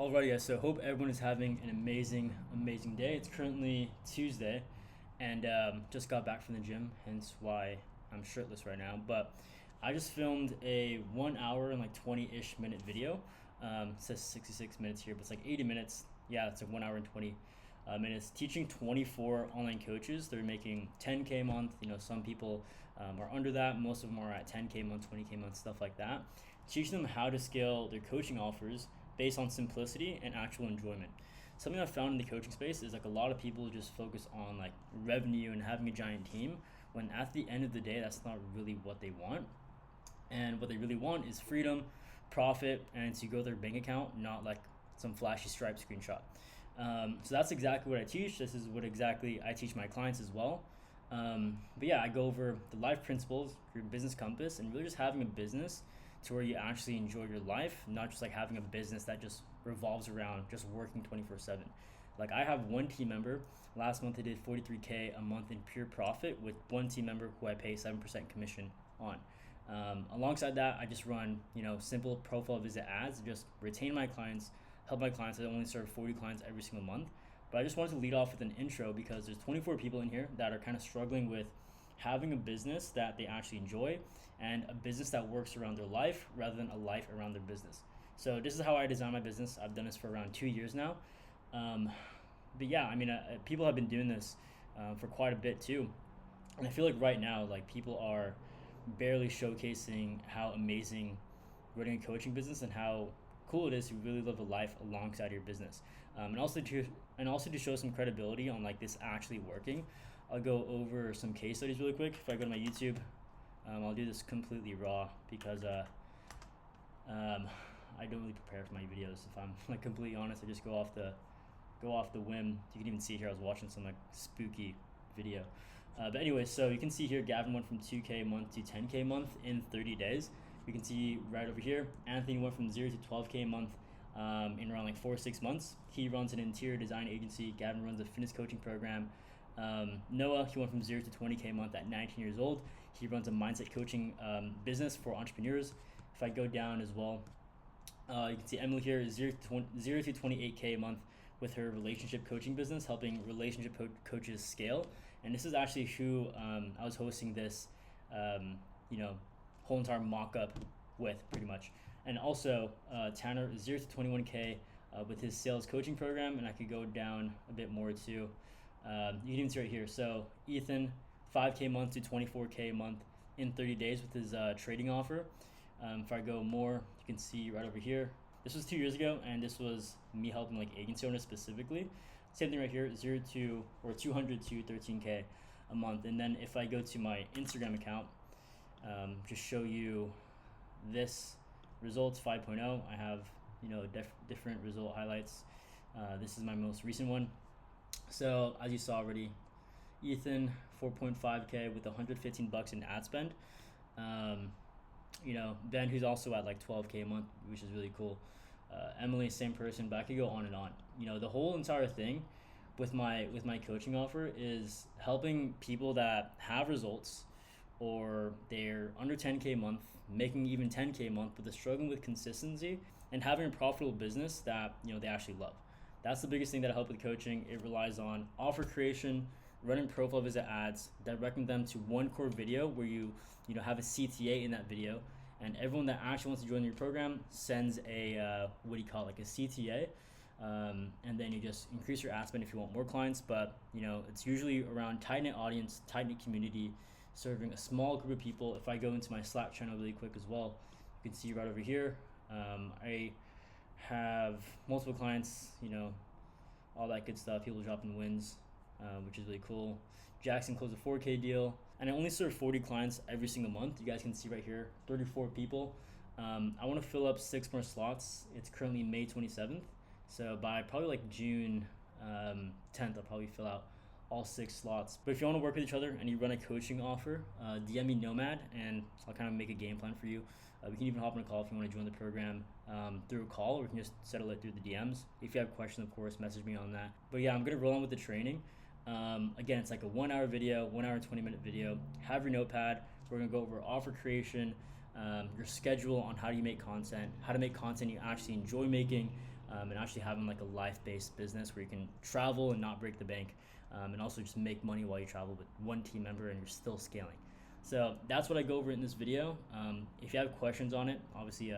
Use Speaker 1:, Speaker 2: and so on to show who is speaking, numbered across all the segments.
Speaker 1: Alrighty, guys. So hope everyone is having an amazing day. It's currently Tuesday, and just got back from the gym, hence why I'm shirtless right now. But I just filmed a 1 hour and like 20-ish minute video. It says 66 minutes here, but it's like 80 minutes. Yeah, it's like 1 hour and 20 minutes. Teaching 24 online coaches. They're making 10K a month. Some people are under that. Most of them are at 10K a month, 20K a month, stuff like that. Teaching them how to scale their coaching offers based on simplicity and actual enjoyment. Something I've found in the coaching space is like a lot of people just focus on like revenue and having a giant team, when at the end of the day, that's not really what they want. And what they really want is freedom, profit, and to go to their bank account, not like some flashy Stripe screenshot. So that's exactly what I teach. This is what exactly I teach my clients as well. But yeah, I go over the life principles, your business compass, and really just having a business to where you actually enjoy your life, not just like having a business that just revolves around just working 24/7. Like I have one team member. Last month I did 43K a month in pure profit with one team member who I pay 7% commission on. Alongside that, I just run simple profile visit ads, just retain my clients, help my clients. I only serve 40 clients every single month. But I just wanted to lead off with an intro because there's 24 people in here that are kind of struggling with having a business that they actually enjoy and a business that works around their life rather than a life around their business. So this is how I design my business. I've done this for around 2 years now. Um, but yeah, I mean, people have been doing this for quite a bit too. And I feel like right now, like people are barely showcasing how amazing running a coaching business and how cool it is to really live a life alongside your business, and also to show some credibility on like this actually working. I'll go over some case studies really quick. If I go to my YouTube, I'll do this completely raw because um, I don't really prepare for my videos. If I'm like completely honest, I just go off the whim. You can even see here I was watching some like spooky video. But anyway, so you can see here Gavin went from 2K a month to 10K a month in 30 days. You can see right over here, Anthony went from 0 to 12K a month in around like 4 or 6 months. He runs an interior design agency. Gavin runs a fitness coaching program. Noah, he went from 0 to 20K a month at 19 years old. He runs a mindset coaching business for entrepreneurs. If I go down as well, you can see Emily here is 0 to 28K a month with her relationship coaching business, helping relationship coaches scale. And this is actually who I was hosting this, whole entire mock-up with, pretty much. And also Tanner is 0 to 21K with his sales coaching program, and I could go down a bit more too. You can even see right here. So Ethan, 5K a month to 24K a month in 30 days with his trading offer. If I go more, you can see right over here. This was 2 years ago, and this was me helping like agency owners specifically. Same thing right here, 200 to 13K a month. And then if I go to my Instagram account, just show you this results 5.0. I have different result highlights. This is my most recent one. So as you saw already, Ethan 4.5K with 115 bucks in ad spend. Ben, who's also at like 12K a month, which is really cool. Emily, same person, but I could go on and on. The whole entire thing with my coaching offer is helping people that have results, or they're under 10K a month, making even 10K a month, but they're struggling with consistency and having a profitable business that they actually love. That's the biggest thing that I help with coaching. It relies on offer creation, running profile visit ads, directing them to one core video where you have a CTA in that video, and everyone that actually wants to join your program sends a like a CTA, and then you just increase your ad spend if you want more clients. But it's usually around tight knit audience, tight knit community, serving a small group of people. If I go into my Slack channel really quick as well, you can see right over here, I have multiple clients, all that good stuff. People dropping wins, which is really cool. Jackson closed a 4K deal, and I only serve 40 clients every single month. You guys can see right here, 34 people. I want to fill up 6 more slots. It's currently May 27th, so by probably like June 10th, I'll probably fill out all 6 slots. But if you want to work with each other and you run a coaching offer, DM me Nomad, and I'll kind of make a game plan for you. We can even hop on a call if you want to join the program through a call, or we can just settle it through the DMs. If you have questions, of course, message me on that. But yeah, I'm going to roll on with the training. Again, it's like a 1 hour video, 1 hour and 20-minute video. Have your notepad. We're going to go over offer creation, your schedule on how do you make content, how to make content you actually enjoy making, and actually having like a life-based business where you can travel and not break the bank, and also just make money while you travel with one team member and you're still scaling. So that's what I go over in this video. If you have questions on it, obviously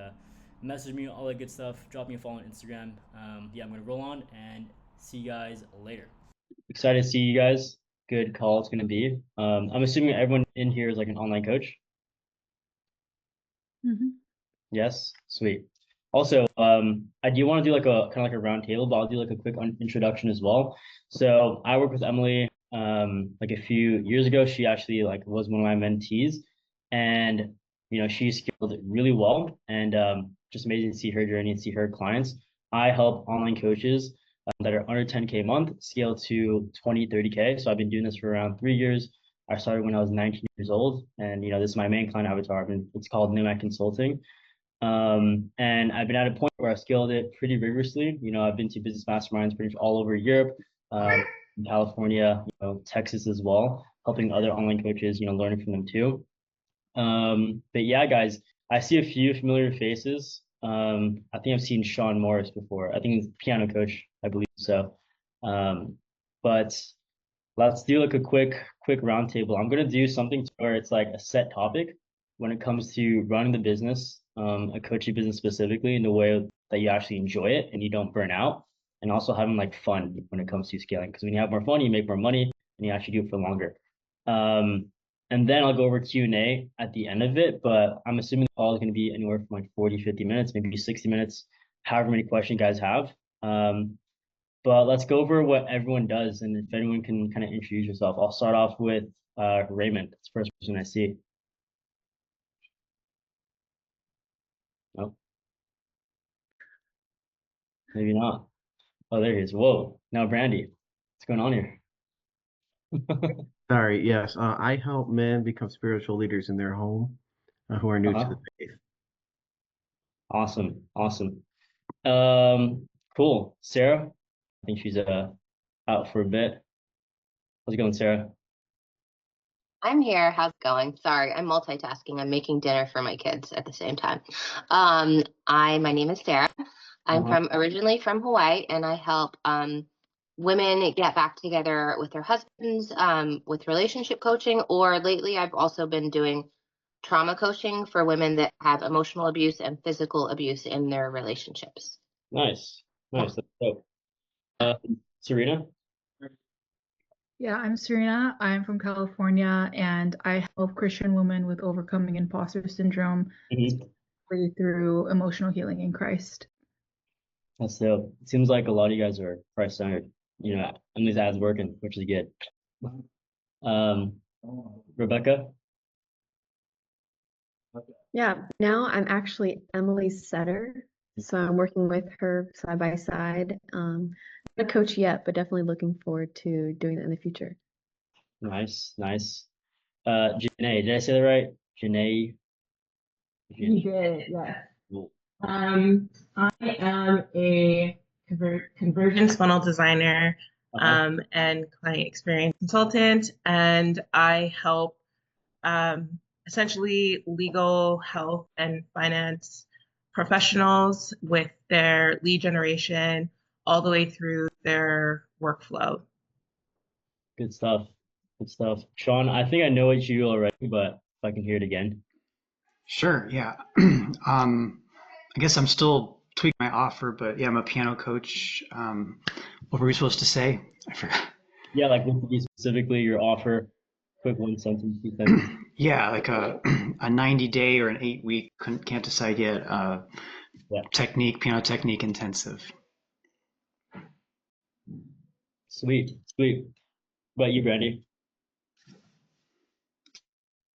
Speaker 1: message me, all that good stuff. Drop me a follow on Instagram. Yeah, I'm gonna roll on and see you guys later. Excited to see you guys. Good call it's gonna be. I'm assuming everyone in here is like an online coach. Yes, sweet. Also, I do want to do like a kind of like a round table, but I'll do like a quick introduction as well. So I work with Emily like a few years ago. She actually like was one of my mentees, and she scaled it really well, and just amazing to see her journey and see her clients. I help online coaches that are under 10K a month scale to 20, 30K. So I've been doing this for around 3 years. I started when I was 19 years old, and this is my main client avatar. It's called Nomad Consulting. And I've been at a point where I've scaled it pretty rigorously. I've been to business masterminds pretty much all over Europe, California, Texas as well, helping other online coaches, learning from them too. But yeah, guys, I see a few familiar faces. I think I've seen Sean Morris before. I think he's a piano coach, I believe so. But let's do like a quick roundtable. I'm gonna do something where it's like a set topic when it comes to running the business, a coaching business specifically, in the way that you actually enjoy it and you don't burn out, and also having like fun when it comes to scaling. Because when you have more fun, you make more money, and you actually do it for longer. And then I'll go over Q&A at the end of it, but I'm assuming the call is going to be anywhere from like 40, 50 minutes, maybe 60 minutes, however many questions you guys have. But let's go over what everyone does, and if anyone can kind of introduce yourself. I'll start off with Raymond. That's the first person I see. Nope, maybe not. Oh, there he is. Whoa. Now, Brandy, what's going on here?
Speaker 2: Sorry, yes. I help men become spiritual leaders in their home who are new to the
Speaker 1: Uh-huh.
Speaker 2: faith.
Speaker 1: Awesome. Cool. Sarah, I think she's out for a bit. How's it going, Sarah?
Speaker 3: I'm here. How's it going? Sorry, I'm multitasking. I'm making dinner for my kids at the same time. My name is Sarah. I'm
Speaker 1: Uh-huh.
Speaker 3: originally from Hawaii, and I help women get back together with their husbands, with relationship coaching, or lately I've also been doing trauma coaching for women that have emotional abuse and physical abuse in their relationships.
Speaker 1: Nice. That's dope. Serena?
Speaker 4: Yeah, I'm Serena. I'm from California, and I help Christian women with overcoming imposter syndrome
Speaker 1: Mhm.
Speaker 4: through emotional healing in Christ.
Speaker 1: That's dope. It seems like a lot of you guys are Christ centered. And these ads working, which is good. Um, Rebecca?
Speaker 5: Yeah, now I'm actually Emily's setter. So I'm working with her side by side. Not a coach yet, but definitely looking forward to doing it in the future.
Speaker 1: Nice. Janae, did I say that right? Janae?
Speaker 6: You did, yes.
Speaker 1: Cool.
Speaker 6: I am a conversions funnel designer and client experience consultant, and I help essentially legal, health, and finance professionals with their lead generation all the way through their workflow.
Speaker 1: Good stuff. Sean, I think I know what you do already, but if I can hear it again.
Speaker 7: Sure, yeah. I guess I'm still tweaking my offer, but yeah, I'm a piano coach. What were we supposed to say? I forgot.
Speaker 1: Yeah, like what would be specifically your offer? Quick one sentence, 2 sentences.
Speaker 7: Yeah, like a 90-day or an 8-week, can't decide yet.
Speaker 1: Yeah.
Speaker 7: Piano technique intensive.
Speaker 1: Sweet. What about you, Brandy?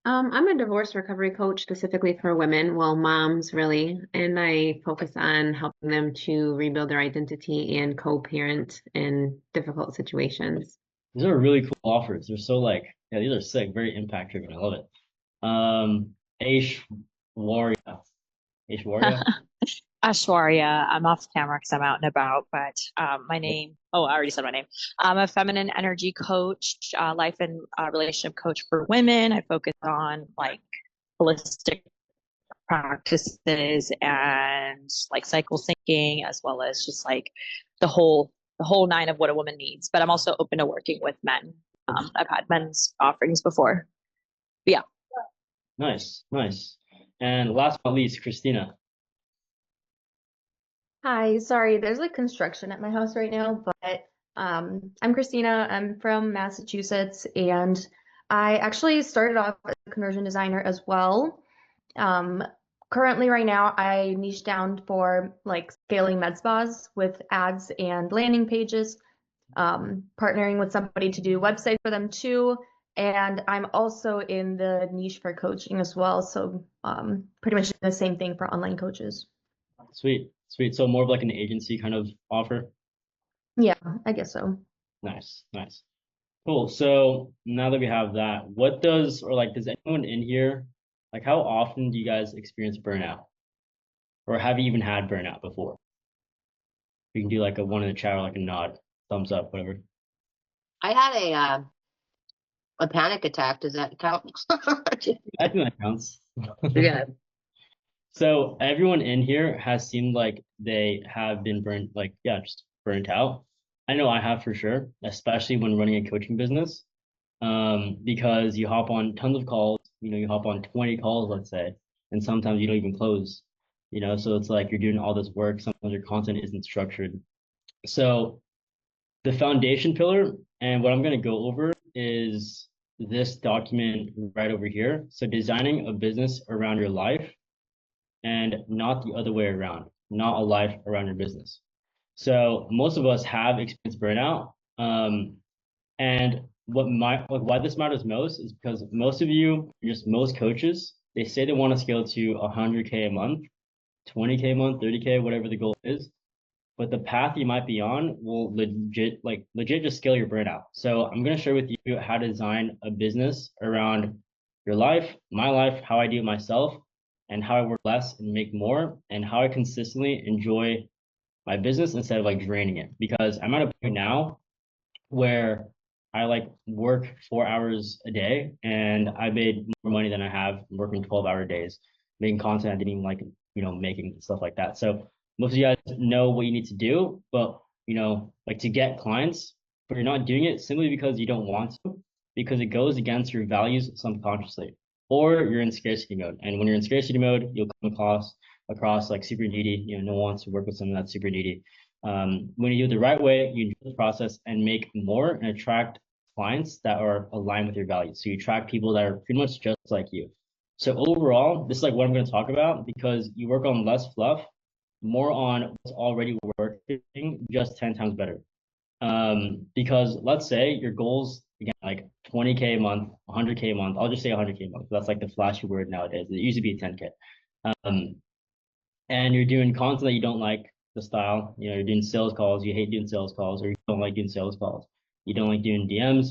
Speaker 5: I'm a divorce recovery coach specifically for women, well, moms really, and I focus on helping them to rebuild their identity and co-parent in difficult situations.
Speaker 1: These are really cool offers. They're so yeah, these are sick, very impact driven. I love it. Aishwarya. Aishwarya?
Speaker 8: Ashwarya. I'm off camera because I'm out and about, but my name, I already said my name. I'm a feminine energy coach, life and relationship coach for women. I focus on like holistic practices and like cycle syncing, as well as just like the whole nine of what a woman needs. But I'm also open to working with men. I've had men's offerings before. But yeah.
Speaker 1: Nice, nice. And last but not least, Christina.
Speaker 9: Hi, sorry, there's like construction at my house right now, but I'm Christina. I'm from Massachusetts, and I actually started off as a conversion designer as well. Currently, right now, I niche down for like scaling med spas with ads and landing pages, partnering with somebody to do websites for them too. And I'm also in the niche for coaching as well. So pretty much the same thing for online coaches.
Speaker 1: Sweet, sweet. So more of like an agency kind of offer.
Speaker 9: Yeah, I guess so.
Speaker 1: Nice, nice. Cool. So now that we have that, what does, or like, does anyone in here, like, how often do you guys experience burnout? Or have you even had burnout before? We can do like a one in the chat or like a nod, thumbs up, whatever.
Speaker 3: I had a panic attack. Does that count?
Speaker 1: I think that counts.
Speaker 3: Yeah.
Speaker 1: So everyone in here has seemed like they have been burnt, like, yeah, just burnt out. I know I have for sure, especially when running a coaching business. Because you hop on tons of calls, you hop on 20 calls, let's say, and sometimes you don't even close, so it's like you're doing all this work, sometimes your content isn't structured. So the foundation pillar, and what I'm going to go over is this document right over here. So designing a business around your life and not the other way around, not a life around your business. So most of us have experienced burnout. And why this matters most is because most of you, just most coaches, they say they want to scale to 100K a month, 20K a month, 30K, whatever the goal is. But the path you might be on will legit just scale your burnout. So I'm going to share with you how to design a business around your life, my life, how I do it myself, and how I work less and make more, and how I consistently enjoy my business instead of like draining it. Because I'm at a point now where I like work 4 hours a day and I made more money than I have working 12-hour days, making content I didn't even like, making stuff like that. So most of you guys know what you need to do, but like to get clients, but you're not doing it simply because you don't want to, because it goes against your values subconsciously, or you're in scarcity mode. And when you're in scarcity mode, you'll come across like super needy. No one wants to work with someone that's super needy. When you do it the right way, you enjoy the process and make more and attract clients that are aligned with your values. So you attract people that are pretty much just like you. So overall, this is like what I'm going to talk about, because you work on less fluff, more on what's already working, just 10 times better. Because let's say your goals, again, like 20K a month, 100K a month. I'll just say 100K a month. That's like the flashy word nowadays. It used to be 10K. And you're doing content that you don't like the style, you're doing sales calls, you hate doing sales calls, or you don't like doing sales calls, you don't like doing DMs,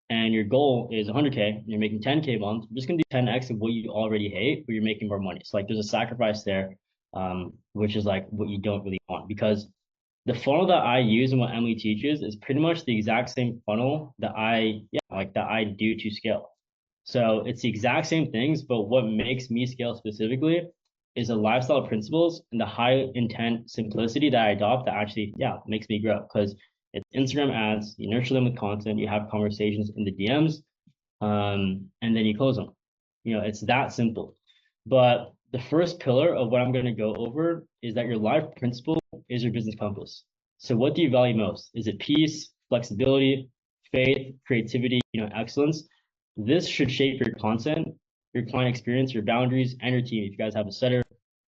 Speaker 1: and your goal is 100K, you're making 10K a month, you're just gonna do 10x of what you already hate, but you're making more money. So like there's a sacrifice there, which is like what you don't really want, because the funnel that I use and what Emily teaches is pretty much the exact same funnel that I do to scale. So it's the exact same things, but what makes me scale specifically is the lifestyle principles and the high intent simplicity that I adopt that actually, makes me grow. Because it's Instagram ads, you nurture them with content, you have conversations in the DMs, and then you close them. It's that simple. But the first pillar of what I'm going to go over is that your life principle is your business compass. So what do you value most? Is it peace, flexibility, faith, creativity, excellence? This should shape your content, your client experience, your boundaries, and your team. If you guys have a setter,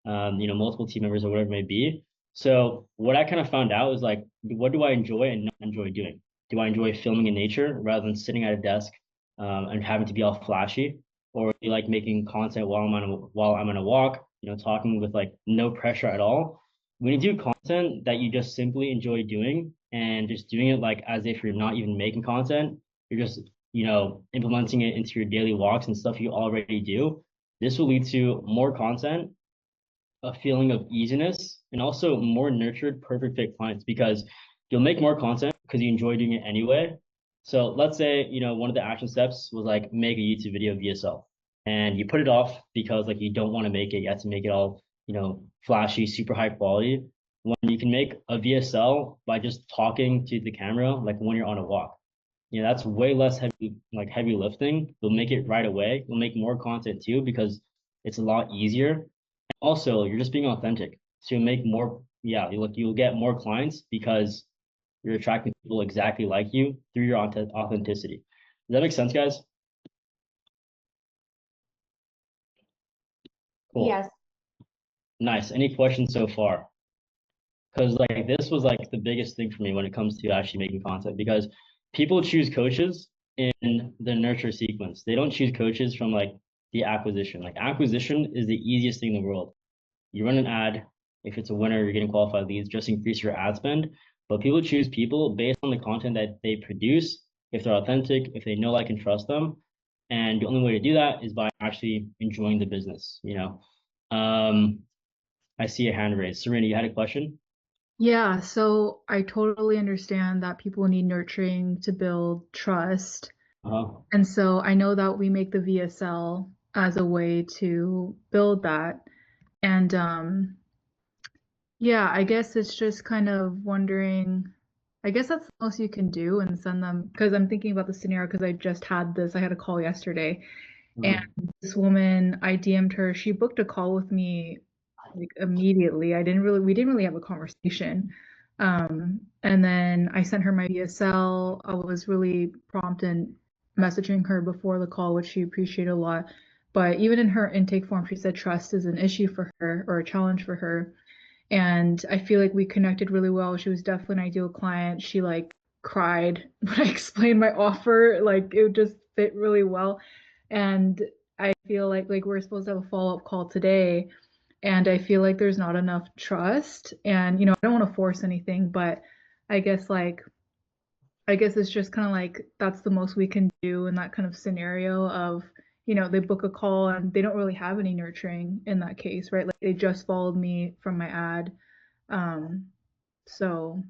Speaker 1: multiple team members or whatever it may be. So what I kind of found out is like, what do I enjoy and not enjoy doing? Do I enjoy filming in nature rather than sitting at a desk and having to be all flashy? Or do you like making content while I'm on a walk, talking with like no pressure at all? When you do content that you just simply enjoy doing and just doing it like as if you're not even making content, you're just implementing it into your daily walks and stuff you already do, this will lead to more content, a feeling of easiness, and also more nurtured, perfect fit clients, because you'll make more content because you enjoy doing it anyway. So let's say, one of the action steps was like make a YouTube video of yourself. and you put it off because like you don't want to make it. You have to make it all, flashy, super high quality. When you can make a VSL by just talking to the camera, like when you're on a walk, that's way less heavy lifting. You'll make it right away. You'll make more content too because it's a lot easier. Also, you're just being authentic. So you'll make more, yeah, you'll get more clients because you're attracting people exactly like you through your authenticity. Does that make sense, guys? Cool.
Speaker 9: Yes.
Speaker 1: Nice. Any questions so far? Because like this was like the biggest thing for me when it comes to actually making content, because people choose coaches in the nurture sequence. They don't choose coaches from like the acquisition. Like acquisition is the easiest thing in the world. You run an ad. If it's a winner, you're getting qualified leads, just increase your ad spend. But people choose people based on the content that they produce, if they're authentic, if they know, like, and trust them. And the only way to do that is by actually enjoying the business, I see a hand raised. Serena, you had a question?
Speaker 4: Yeah, so I totally understand that people need nurturing to build trust.
Speaker 1: Uh-huh.
Speaker 4: And so I know that we make the VSL as a way to build that. And yeah, I guess it's just kind of wondering, I guess that's the most you can do and send them, because I'm thinking about the scenario because I had a call yesterday, and this woman, I DM'd her, she booked a call with me like immediately. We didn't really have a conversation. And then I sent her my VSL. I was really prompt in messaging her before the call, which she appreciated a lot. But even in her intake form, she said trust is an issue for her or a challenge for her. And I feel like we connected really well. She was definitely an ideal client. She like cried when I explained my offer. Like it just fit really well. And I feel like we're supposed to have a follow-up call today, and I feel like there's not enough trust. And I don't want to force anything, but I guess it's just kind of like that's the most we can do in that kind of scenario of, they book a call and they don't really have any nurturing in that case, right? Like they just followed me from my ad. So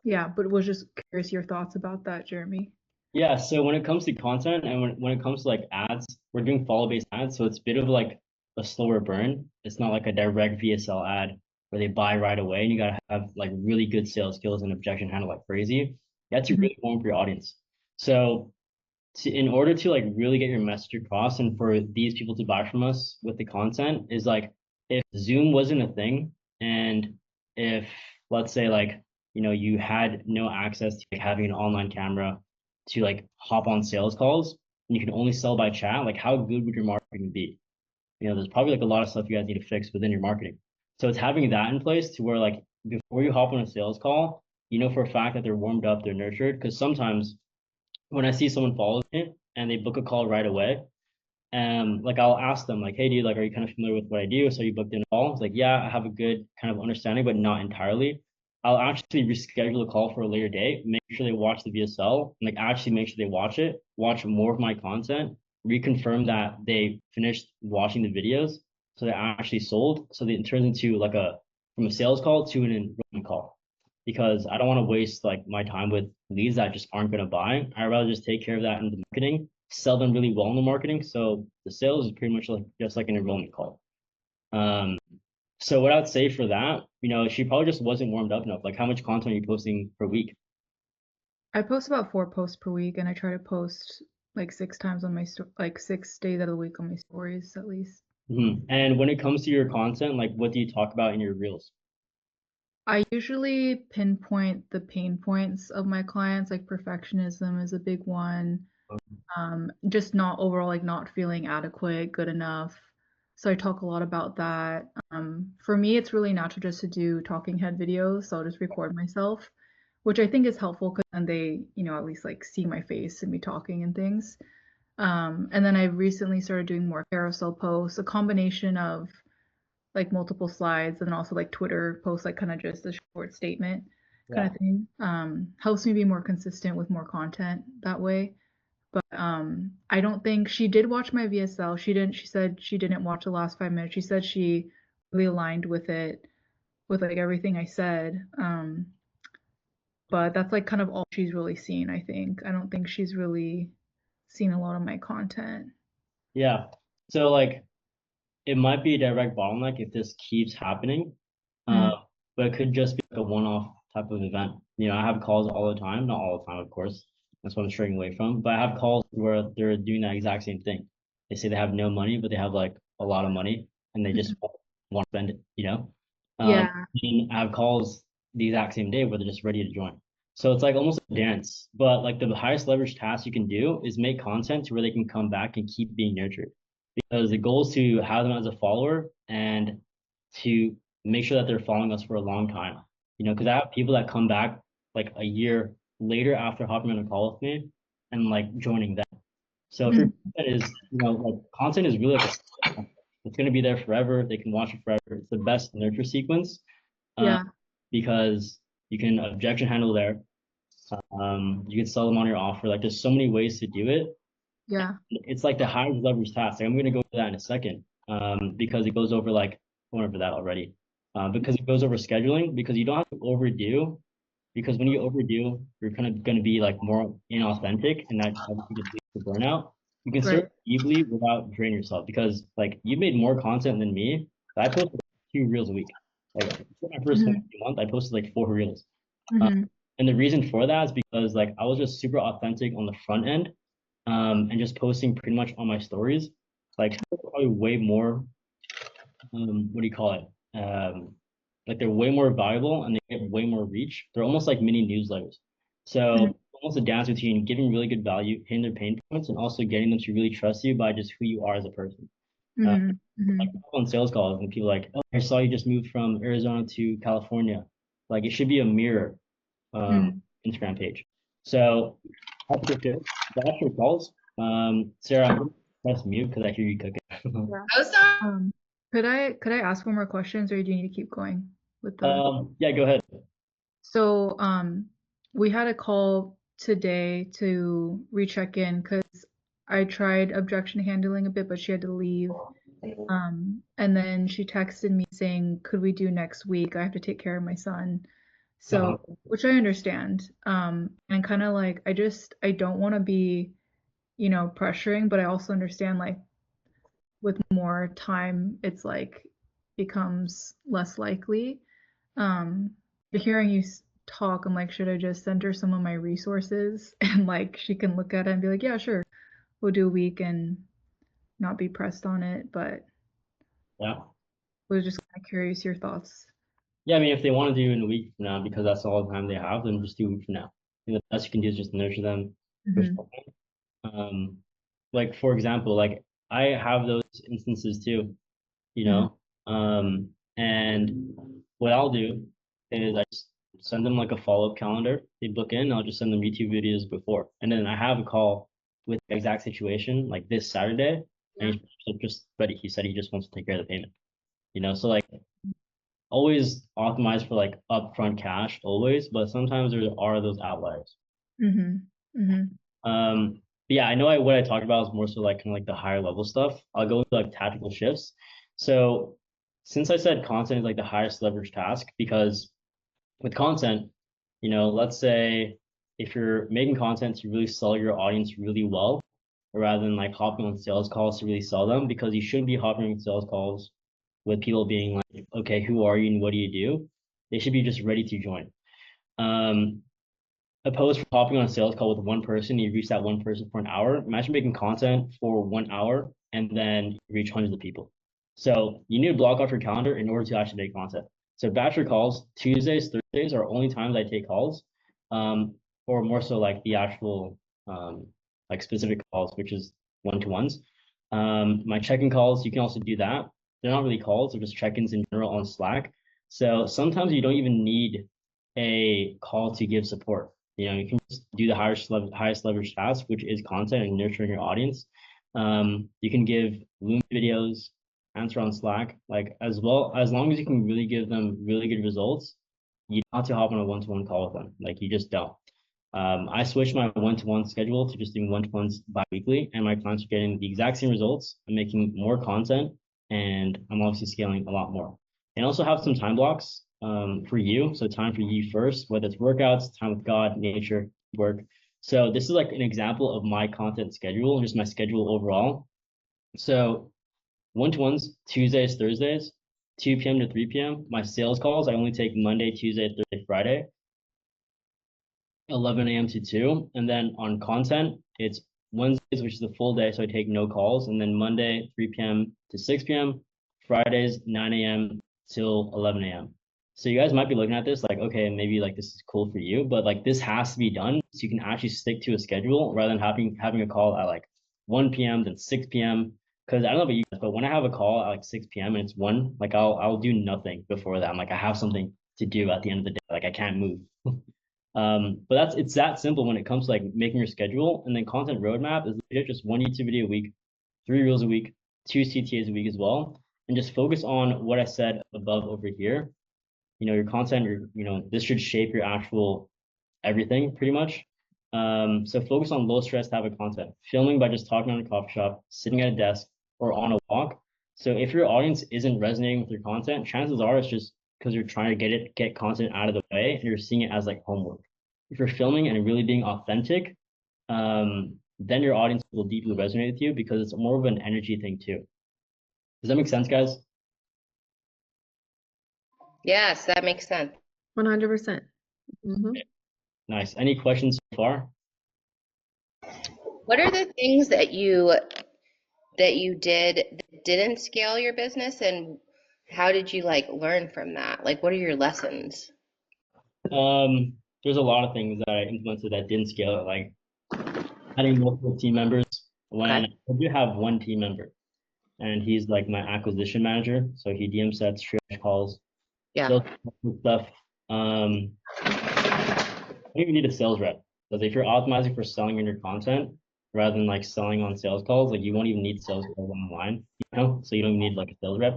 Speaker 4: yeah, but was just curious your thoughts about that, Jeremy.
Speaker 1: Yeah, so when it comes to content and when it comes to like ads, we're doing follow-based ads, so it's a bit of like a slower burn. It's not like a direct VSL ad where they buy right away, and you gotta have like really good sales skills and objection handle like crazy. You have to really form for your audience. So in order to like really get your message across and for these people to buy from us with the content is like if Zoom wasn't a thing, and if let's say like you had no access to like having an online camera to like hop on sales calls and you can only sell by chat, like how good would your marketing be? There's probably like a lot of stuff you guys need to fix within your marketing. So it's having that in place to where like before you hop on a sales call, for a fact that they're warmed up, they're nurtured. Because sometimes when I see someone follows me and they book a call right away, like I'll ask them like, hey dude, like are you kind of familiar with what I do? So you booked in a call? It's like, yeah, I have a good kind of understanding, but not entirely. I'll actually reschedule a call for a later date, make sure they watch the VSL, and like actually make sure they watch more of my content, reconfirm that they finished watching the videos, so they actually sold. So it turns into like from a sales call to an enrollment call, because I don't want to waste like my time with leads that just aren't going to buy. I'd rather just take care of that in the marketing, sell them really well in the marketing. So the sales is pretty much like just like an enrollment call. So what I'd say for that, she probably just wasn't warmed up enough. Like how much content are you posting per week?
Speaker 4: I post about 4 posts per week, and I try to post like 6 times on my like 6 days out of the week on my stories at least.
Speaker 1: And when it comes to your content, like what do you talk about in your reels?
Speaker 4: I usually pinpoint the pain points of my clients, like perfectionism is a big one. Just not overall, like not feeling adequate, good enough. So I talk a lot about that. For me, it's really natural just to do talking head videos. So I'll just record myself, which I think is helpful because then they, at least like see my face and me talking and things. And then I've recently started doing more carousel posts, a combination of like multiple slides and then also like Twitter posts, like kind of just a short statement kind of thing. Helps me be more consistent with more content that way. But I don't think she did watch my VSL. She said she didn't watch the last 5 minutes. She said she really aligned with it, with like everything I said. But that's like kind of all she's really seen, I think. I don't think she's really seen a lot of my content.
Speaker 1: Yeah. So like it might be a direct bottleneck if this keeps happening,
Speaker 4: Mm.
Speaker 1: but it could just be like a one-off type of event. You know, I have calls all the time, not all the time, of course. That's what I'm straying away from. But I have calls where they're doing that exact same thing. They say they have no money, but they have like a lot of money, and they just want to spend it. You know,
Speaker 4: Yeah.
Speaker 1: and I have calls the exact same day where they're just ready to join. So it's like almost a dance. But like the highest leverage task you can do is make content to where they can come back and keep being nurtured, because the goal is to have them as a follower and to make sure that they're following us for a long time. You know, because I have people that come back like a year later after hopping on a call with me and like joining them. So if your
Speaker 4: Mm.
Speaker 1: content is, you know, like content is really like it's gonna be there forever. They can watch it forever. It's the best nurture sequence,
Speaker 4: Yeah.
Speaker 1: because you can objection handle there. You can sell them on your offer. Like there's so many ways to do it.
Speaker 4: Yeah.
Speaker 1: It's like the highest leverage task. Like, I'm gonna go into that in a second, because it goes over like I went over that already. Because it goes over scheduling, because you don't have to overdo, because when you overdo, you're kind of gonna be like more inauthentic, and that obviously just leads to burnout. You can
Speaker 4: Right.
Speaker 1: serve easily without draining yourself, because like you made more content than me. I posted 2 reels a week. Like for my first
Speaker 4: Mhm.
Speaker 1: month, I posted like 4 reels.
Speaker 4: Mhm.
Speaker 1: And the reason for that is because like I was just super authentic on the front end, and just posting pretty much on my stories. Like probably way more, what do you call it? Like they're way more valuable and they get way more reach. They're almost like mini newsletters.
Speaker 4: Mhm.
Speaker 1: So almost a dance between giving really good value, hitting their pain points, and also getting them to really trust you by just who you are as a person. Uh,
Speaker 4: Mhm.
Speaker 1: like
Speaker 4: Mhm.
Speaker 1: on sales calls and people like, oh, I saw you just moved from Arizona to California. Like it should be a mirror,
Speaker 4: Mhm.
Speaker 1: Instagram page. So that's good. That's your calls. Sarah, I'm gonna press mute because I hear you cooking.
Speaker 4: Yeah.
Speaker 6: Oh, sorry.
Speaker 4: Could I ask one more questions, or do you need to keep going with the?
Speaker 1: Yeah, go ahead.
Speaker 4: So, we had a call today to recheck in because I tried objection handling a bit, but she had to leave. And then she texted me saying, "Could we do next week? I have to take care of my son."
Speaker 1: Uh-huh.
Speaker 4: So, which I understand. And kind of like I don't want to be, pressuring, but I also understand like with more time, it's like becomes less likely. Um, hearing you talk, I'm like, should I just send her some of my resources and like she can look at it and be like, yeah, sure, we'll do a week and not be pressed on it. But
Speaker 1: Yeah.
Speaker 4: was just kind of curious your thoughts.
Speaker 1: Yeah, I mean, if they want to do in a week from now because that's all the time they have, then just do a week from now. And the best you can do is just nurture them
Speaker 4: Mm-hmm.
Speaker 1: before. Um, like for example, like I have those instances too, you
Speaker 4: Mm-hmm.
Speaker 1: know. And what I'll do is I just send them like a follow-up calendar. They book in, I'll just send them YouTube videos before. And then I have a call with the exact situation like this Saturday, and
Speaker 4: Yeah.
Speaker 1: he's just ready. He said he just wants to take care of the payment. You know, so like always optimize for like upfront cash always, but sometimes there are those outliers.
Speaker 4: Mm-hmm. Mm-hmm.
Speaker 1: But yeah, I know what I talked about is more so like kind of like the higher level stuff. I'll go into like tactical shifts. So since I said content is like the highest leverage task, because with content, you know, let's say if you're making content to really sell your audience really well, rather than like hopping on sales calls to really sell them, because you shouldn't be hopping on sales calls with people being like, okay, who are you and what do you do? They should be just ready to join. Um, Opposed to hopping on a sales call with one person, you reach that one person for an hour. Imagine making content for 1 hour and then you reach hundreds of people. So you need to block off your calendar in order to actually make content. So batch calls, Tuesdays, Thursdays are only times I take calls, or more so like the actual like specific calls, which is one-to-ones. My check-in calls, you can also do that. They're not really calls, they're just check-ins in general on Slack. So sometimes you don't even need a call to give support. You know, you can just do the highest leverage task, which is content and nurturing your audience. You can give Loom videos, answer on Slack, like as well, as long as you can really give them really good results, you don't have to hop on a one-to-one call with them. Like you just don't. I switched my one-to-one schedule to just doing one-to-ones bi-weekly, and my clients are getting the exact same results. I'm making more content, and I'm obviously scaling a lot more. And also have some time blocks for you. So time for you first, whether it's workouts, time with God, nature, work. So this is like an example of my content schedule and just my schedule overall. So One-to-ones, Tuesdays, Thursdays, 2 p.m. to 3 p.m. My sales calls, I only take Monday, Tuesday, Thursday, Friday, 11 a.m. to 2. And then on content, it's Wednesdays, which is a full day, so I take no calls. And then Monday, 3 p.m. to 6 p.m. Fridays, 9 a.m. till 11 a.m. So you guys might be looking at this like, okay, maybe like this is cool for you, but like this has to be done so you can actually stick to a schedule rather than having a call at like 1 p.m. then 6 p.m. Because I don't know about you guys, but when I have a call at like 6 p.m. and it's 1, like I'll do nothing before that. I'm like, I have something to do at the end of the day. Like I can't move. But it's that simple when it comes to like making your schedule. And then content roadmap is legit just 1 YouTube video a week, 3 reels a week, 2 CTAs a week as well. And just focus on what I said above over here. You know, your content, this should shape your actual everything pretty much. So focus on low stress type of content, filming by just talking on a coffee shop, sitting at a desk, or on a walk. So if your audience isn't resonating with your content, chances are it's just because you're trying to get content out of the way and you're seeing it as like homework. If you're filming and really being authentic, then your audience will deeply resonate with you because it's more of an energy thing too. Does that make sense, guys?
Speaker 3: Yes, that makes sense.
Speaker 5: 100%. Mm-hmm.
Speaker 1: Nice. Any questions so far?
Speaker 3: What are the things that you did that didn't scale your business, and how did you like learn from that? Like, what are your lessons?
Speaker 1: There's a lot of things that I implemented that didn't scale it, like adding multiple team members. When
Speaker 3: Okay.
Speaker 1: I do have one team member, and he's like my acquisition manager, so he DM sets, triage calls,
Speaker 3: Yeah.
Speaker 1: sales stuff. I don't even need a sales rep because if you're optimizing for selling in your content rather than like selling on sales calls, like you won't even need sales calls online, so you don't need like a sales rep.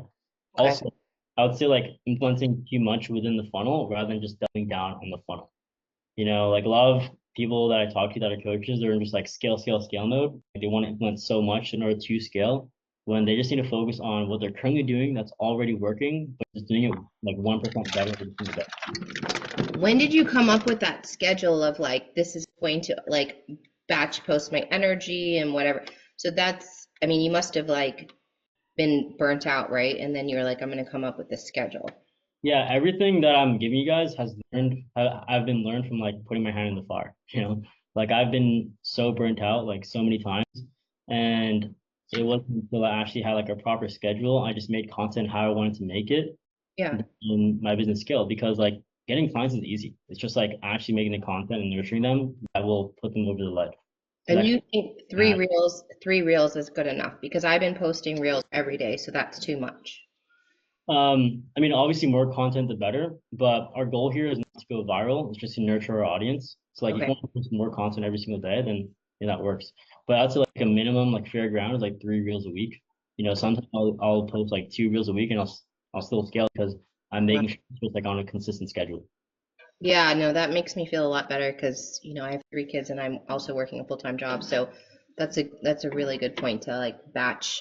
Speaker 3: Okay.
Speaker 1: Also, I would say like implementing too much within the funnel rather than just doubling down on the funnel. Like a lot of people that I talk to that are coaches, they're in just like scale mode. Like, they want to implement so much in order to scale when they just need to focus on what they're currently doing that's already working, but just doing it like 1% better every single day.
Speaker 3: When did you come up with that schedule of like, this is going to like batch post my energy and whatever? So that's, I mean, you must have like been burnt out, right? And then you're like, I'm going to come up with this schedule.
Speaker 1: Yeah, everything that I'm giving you guys I've been learned from like putting my hand in the fire, like I've been so burnt out like so many times, and it wasn't until I actually had like a proper schedule. I just made content how I wanted to make it.
Speaker 3: Yeah.
Speaker 1: In my business scaled because like getting clients is easy. It's just like actually making the content and nurturing them that will put them over the ledge.
Speaker 3: And you think three reels is good enough? Because I've been posting reels every day, so that's too much.
Speaker 1: I mean, obviously more content the better, but our goal here is not to go viral. It's just to nurture our audience. So like if you want to post more content every single day, then that works. But I'd say like a minimum like fair ground is like 3 reels a week. Sometimes I'll post like 2 reels a week and I'll still scale because I'm making sure it's like on a consistent schedule.
Speaker 3: Yeah, no, that makes me feel a lot better because I have 3 kids and I'm also working a full-time job. So that's a really good point to like batch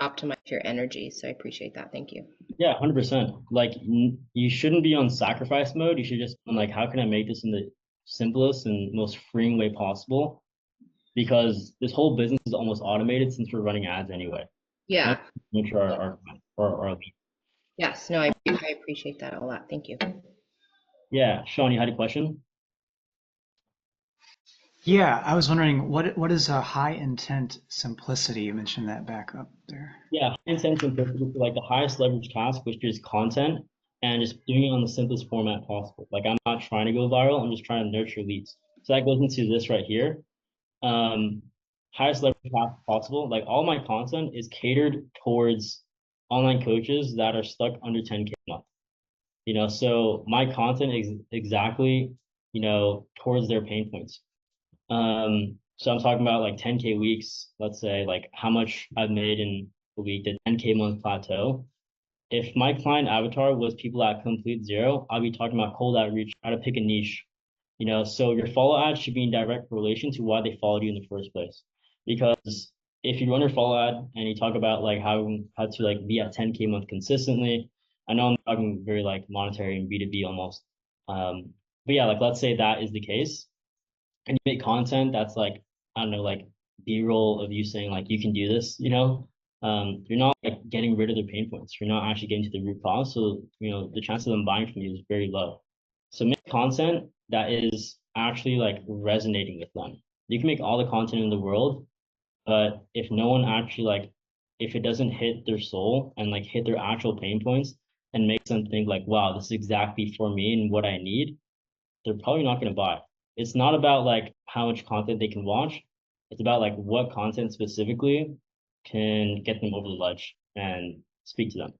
Speaker 3: optimize your energy. So I appreciate that. Thank you.
Speaker 1: Yeah, 100%. Like you shouldn't be on sacrifice mode. You should just be like, how can I make this in the simplest and most freeing way possible? Because this whole business is almost automated since we're running ads anyway.
Speaker 3: Yeah.
Speaker 1: Make sure our
Speaker 3: Yes, no, I appreciate that a lot. Thank you.
Speaker 1: Yeah, Sean, you had a question?
Speaker 7: Yeah, I was wondering what is a high intent simplicity? You mentioned that back up there.
Speaker 1: Yeah, high intent simplicity is like the highest leverage task, which is content and just doing it on the simplest format possible. Like I'm not trying to go viral, I'm just trying to nurture leads. So that goes into this right here. Highest leverage task possible. Like all my content is catered towards online coaches that are stuck under 10K a month. So my content is exactly, towards their pain points. So I'm talking about like 10K weeks, let's say like how much I've made in a week, the 10K month plateau. If my client avatar was people at complete zero, I'll be talking about cold outreach, how to pick a niche. So your follow ad should be in direct relation to why they followed you in the first place. Because if you run your follow ad and you talk about like how to like be at 10K month consistently, I know I'm talking very like monetary and B2B almost. But yeah, like let's say that is the case. And you make content that's like, I don't know, like B-roll of you saying like you can do this, you're not like getting rid of their pain points. You're not actually getting to the root cause. So, the chance of them buying from you is very low. So make content that is actually like resonating with them. You can make all the content in the world, but if no one actually like, if it doesn't hit their soul and like hit their actual pain points and makes them think like, wow, this is exactly for me and what I need, they're probably not going to buy. It's not about like how much content they can watch. It's about like what content specifically can get them over the ledge and speak to them.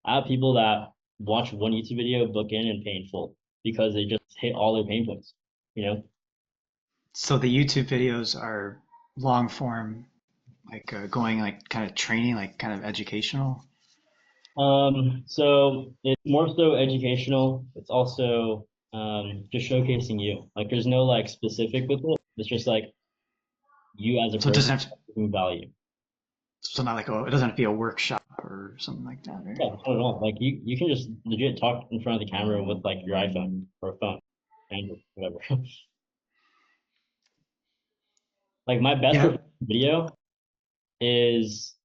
Speaker 1: I have people that watch one YouTube video, book in and pay in full because they just hit all their pain points, you know?
Speaker 7: So the YouTube videos are long form, like going like kind of training, like kind of educational.
Speaker 1: So it's more so educational. It's also just showcasing you. Like there's no like specific with it. It's just like you as a
Speaker 7: So it doesn't
Speaker 1: person
Speaker 7: have to,
Speaker 1: giving value.
Speaker 7: so not like, oh, it doesn't have to be a workshop or something like that, right?
Speaker 1: Yeah, not at all. Like you can just legit talk in front of the camera with like your iPhone or a phone, and whatever. Like my best
Speaker 7: Yeah.
Speaker 1: video is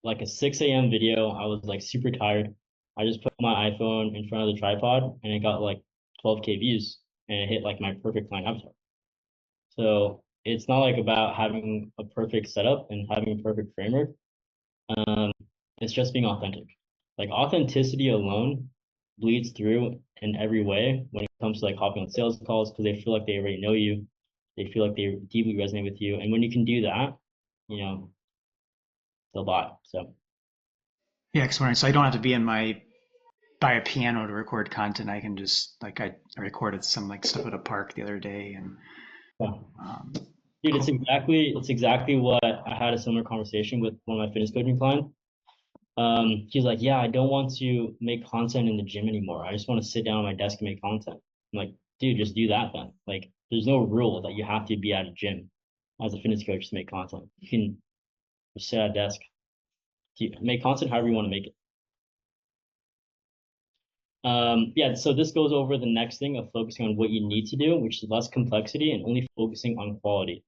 Speaker 1: like a 6 a.m. video. I was like super tired. I just put my iPhone in front of the tripod and it got like 12K views and it hit like my perfect client avatar. So it's not like about having a perfect setup and having a perfect framework. Um, it's just being authentic. Like authenticity alone bleeds through in every way when it comes to like hopping on sales calls because they feel like they already know you. They feel like they deeply resonate with you. And when you can do that, they'll buy. So
Speaker 7: Yeah, because so I don't have to be buy a piano to record content. I can just like I recorded some like stuff at a park the other day, and
Speaker 1: yeah.
Speaker 7: cool.
Speaker 1: Dude, it's exactly what I had a similar conversation with one of my fitness coaching clients. He's like, yeah, I don't want to make content in the gym anymore. I just want to sit down at my desk and make content. I'm like, dude, just do that then. Like, there's no rule that you have to be at a gym as a fitness coach to make content. You can just sit at a desk. Make content however you want to make it. Yeah, so this goes over the next thing of focusing on what you need to do, which is less complexity and only focusing on quality.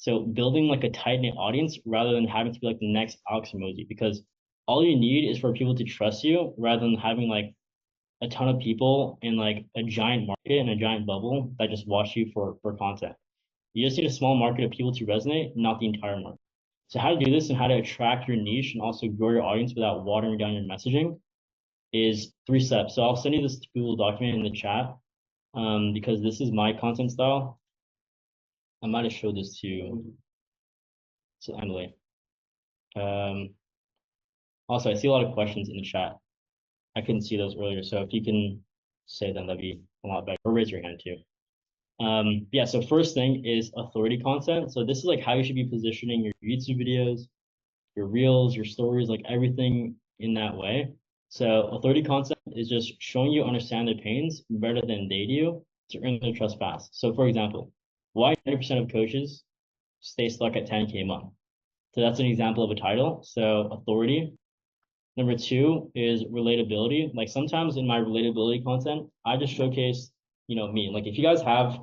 Speaker 1: So building like a tight knit audience rather than having to be like the next Alex Hormozi, because all you need is for people to trust you rather than having like a ton of people in like a giant market and a giant bubble that just watch you for content. You just need a small market of people to resonate, not the entire market. So how to do this and how to attract your niche and also grow your audience without watering down your messaging is 3 steps. So I'll send you this Google document in the chat because this is my content style. I might have showed this to Emily. Also, I see a lot of questions in the chat. I couldn't see those earlier, so if you can say them, that'd be a lot better. Or raise your hand too. Yeah, so first thing is authority content. So this is like how you should be positioning your YouTube videos, your reels, your stories, like everything in that way. So authority content is just showing you understand their pains better than they do to earn their trust fast. So for example, why 90% of coaches stay stuck at 10K a month? So that's an example of a title. So authority. Number 2 is relatability. Like sometimes in my relatability content, I just showcase, me. Like if you guys have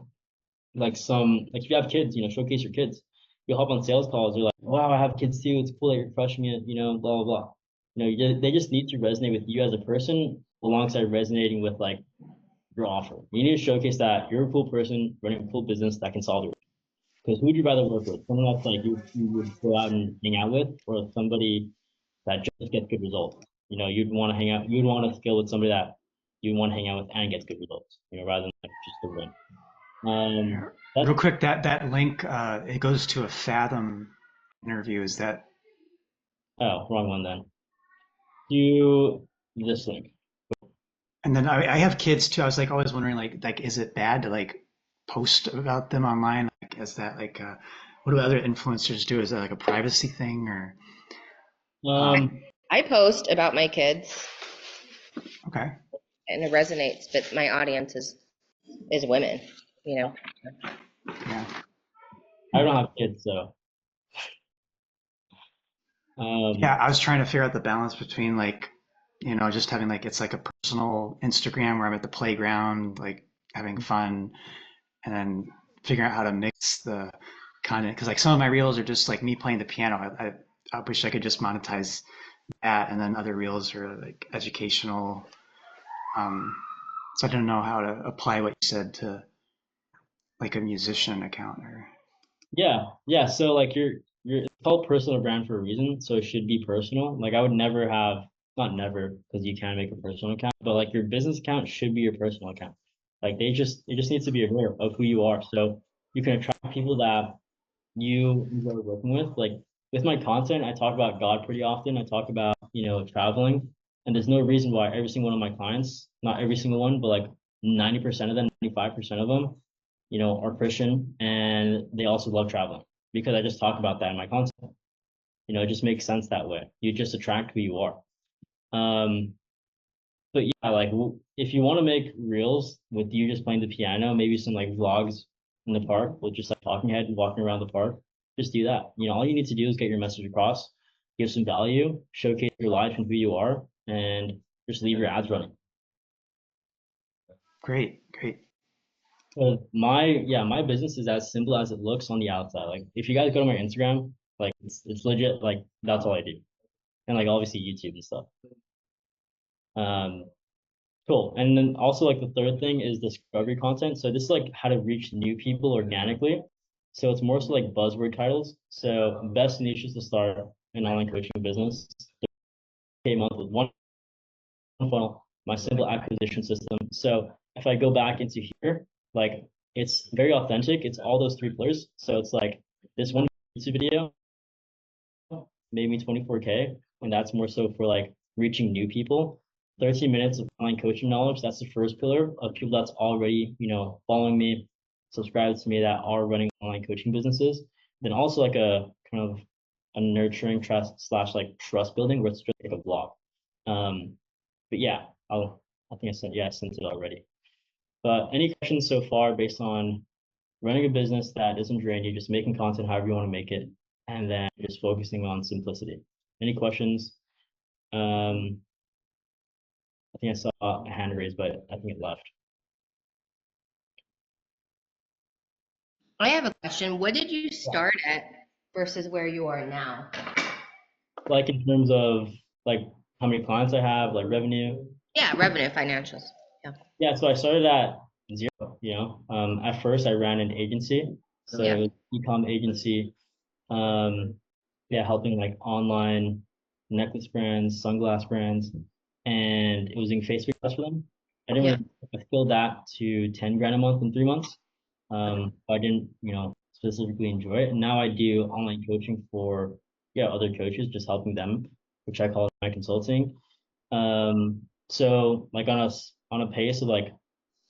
Speaker 1: like if you have kids, showcase your kids. You'll hop on sales calls. You're like, wow, I have kids too. It's cool that you're crushing it, blah, blah, blah. They just need to resonate with you as a person alongside resonating with like your offer. You need to showcase that you're a cool person running a cool business that can solve it. Because who would you rather work with? Someone that's like you would go out and hang out with, or somebody that just gets good results? You'd want to hang out. You'd want to scale with somebody that you want to hang out with and gets good results. Rather than like just the win.
Speaker 7: Real quick, that link it goes to a Fathom interview. Is that?
Speaker 1: Oh, wrong one then. Do this link.
Speaker 7: And then I have kids too. I was like always wondering like is it bad to like post about them online? Like is that like what do other influencers do? Is that like a privacy thing or?
Speaker 3: I post about my kids.
Speaker 7: Okay.
Speaker 3: And it resonates, but my audience is women,
Speaker 7: Yeah.
Speaker 1: I don't have kids, so.
Speaker 7: Yeah, I was trying to figure out the balance between like, just having like it's like a personal Instagram where I'm at the playground, like having fun, and then figuring out how to mix the content because like some of my reels are just like me playing the piano. I wish I could just monetize that, and then other reels are like educational. So I don't know how to apply what you said to like a musician account or.
Speaker 1: Yeah. So like it's called personal brand for a reason. So it should be personal. Like I would never have, not never, because you can make a personal account, but like your business account should be your personal account. Like it just needs to be aware of who you are. So you can attract people that you enjoy working with. Like with my content, I talk about God pretty often. I talk about, traveling. And there's no reason why every single one of my clients, not every single one, but like 90% of them, 95% of them, are Christian and they also love traveling because I just talk about that in my content. It just makes sense that way. You just attract who you are. But yeah, like if you want to make reels with you just playing the piano, maybe some like vlogs in the park with just like talking head and walking around the park, just do that. All you need to do is get your message across, give some value, showcase your life and who you are, and just leave your ads running.
Speaker 7: Great.
Speaker 1: So my business is as simple as it looks on the outside. Like if you guys go to my Instagram, like it's legit, like that's all I do. And like obviously YouTube and stuff. Cool. And then also like the third thing is discovery content. So this is like how to reach new people organically. So it's more so like buzzword titles. So best niches to start an online coaching business. Came up with one funnel, my simple acquisition system. So if I go back into here, like it's very authentic. It's all those three pillars. So it's like this one YouTube video made me 24K, and that's more so for like reaching new people. 13 minutes of online coaching knowledge, that's the first pillar of people that's already, following me, subscribed to me, that are running online coaching businesses. Then also like a kind of a nurturing trust / like trust building where it's just like a blog. But yeah, I think I sent it already. But any questions so far based on running a business that doesn't drain you, just making content however you want to make it, and then just focusing on simplicity? Any questions? I think I saw a hand raised, but I think it left.
Speaker 3: I have a question. What did you start at versus where you are now?
Speaker 1: Like in terms of like how many clients I have, like revenue.
Speaker 3: Yeah, revenue, financials.
Speaker 1: Yeah, so I started at zero, at first I ran an agency. So
Speaker 3: Yeah.
Speaker 1: it was e-com agency, helping like online necklace brands, sunglass brands, and it was in Facebook ads for them. I scaled that to 10 grand a month in 3 months. I didn't, specifically enjoy it. And now I do online coaching for other coaches, just helping them, which I call my consulting. So like on a pace of like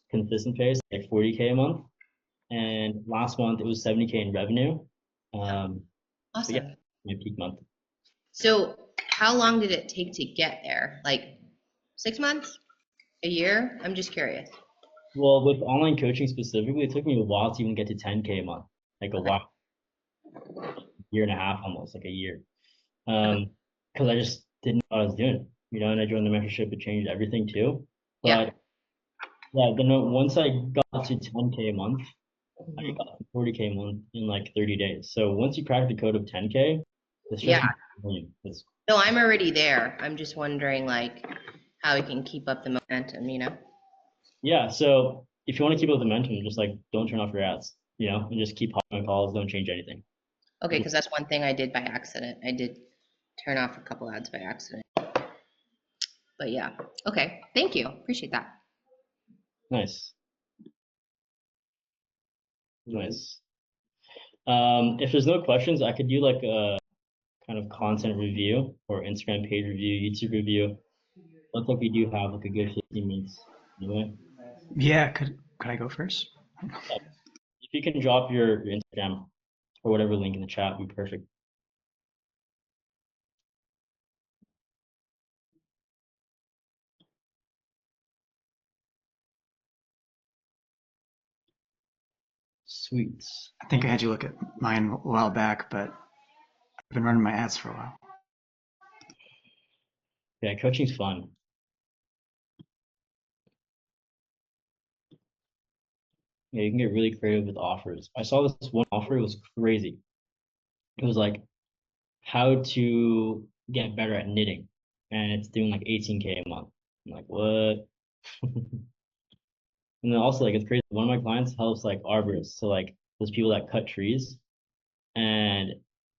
Speaker 1: consistent pace, like 40K a month. And last month it was 70K in revenue.
Speaker 3: Awesome.
Speaker 1: My peak month.
Speaker 3: So how long did it take to get there? Like 6 months? A year? I'm just curious.
Speaker 1: Well, with online coaching specifically, it took me a while to even get to 10K a month. Like a while. Year and a half almost, like a year. Because I just didn't know what I was doing. And I joined the mentorship, it changed everything too. But then once I got to 10K a month, I got to 40K a month in like 30 days. So once you crack the code of 10K, it's just
Speaker 3: No, I'm already there. I'm just wondering like how we can keep up the momentum,
Speaker 1: Yeah, so if you want to keep up the momentum, just like don't turn off your ads, and just keep hopping on calls, don't change anything.
Speaker 3: Okay, because that's one thing I did by accident. I did turn off a couple ads by accident. But yeah, okay, thank you. Appreciate that.
Speaker 1: Nice. If there's no questions, I could do like a kind of content review or Instagram page review, YouTube review. Looks like we do have like a good 15 minutes anyway.
Speaker 7: Yeah, could I go first?
Speaker 1: If you can drop your Instagram or whatever link in the chat, would be perfect. Sweet.
Speaker 7: I think I had you look at mine a while back, but I've been running my ads for a while.
Speaker 1: Yeah, coaching's fun. Yeah, you can get really creative with offers. I saw this one offer, it was crazy. It was like how to get better at knitting, and it's doing like 18K a month. I'm like, what? And then also like it's crazy. One of my clients helps like arborists, so like those people that cut trees, and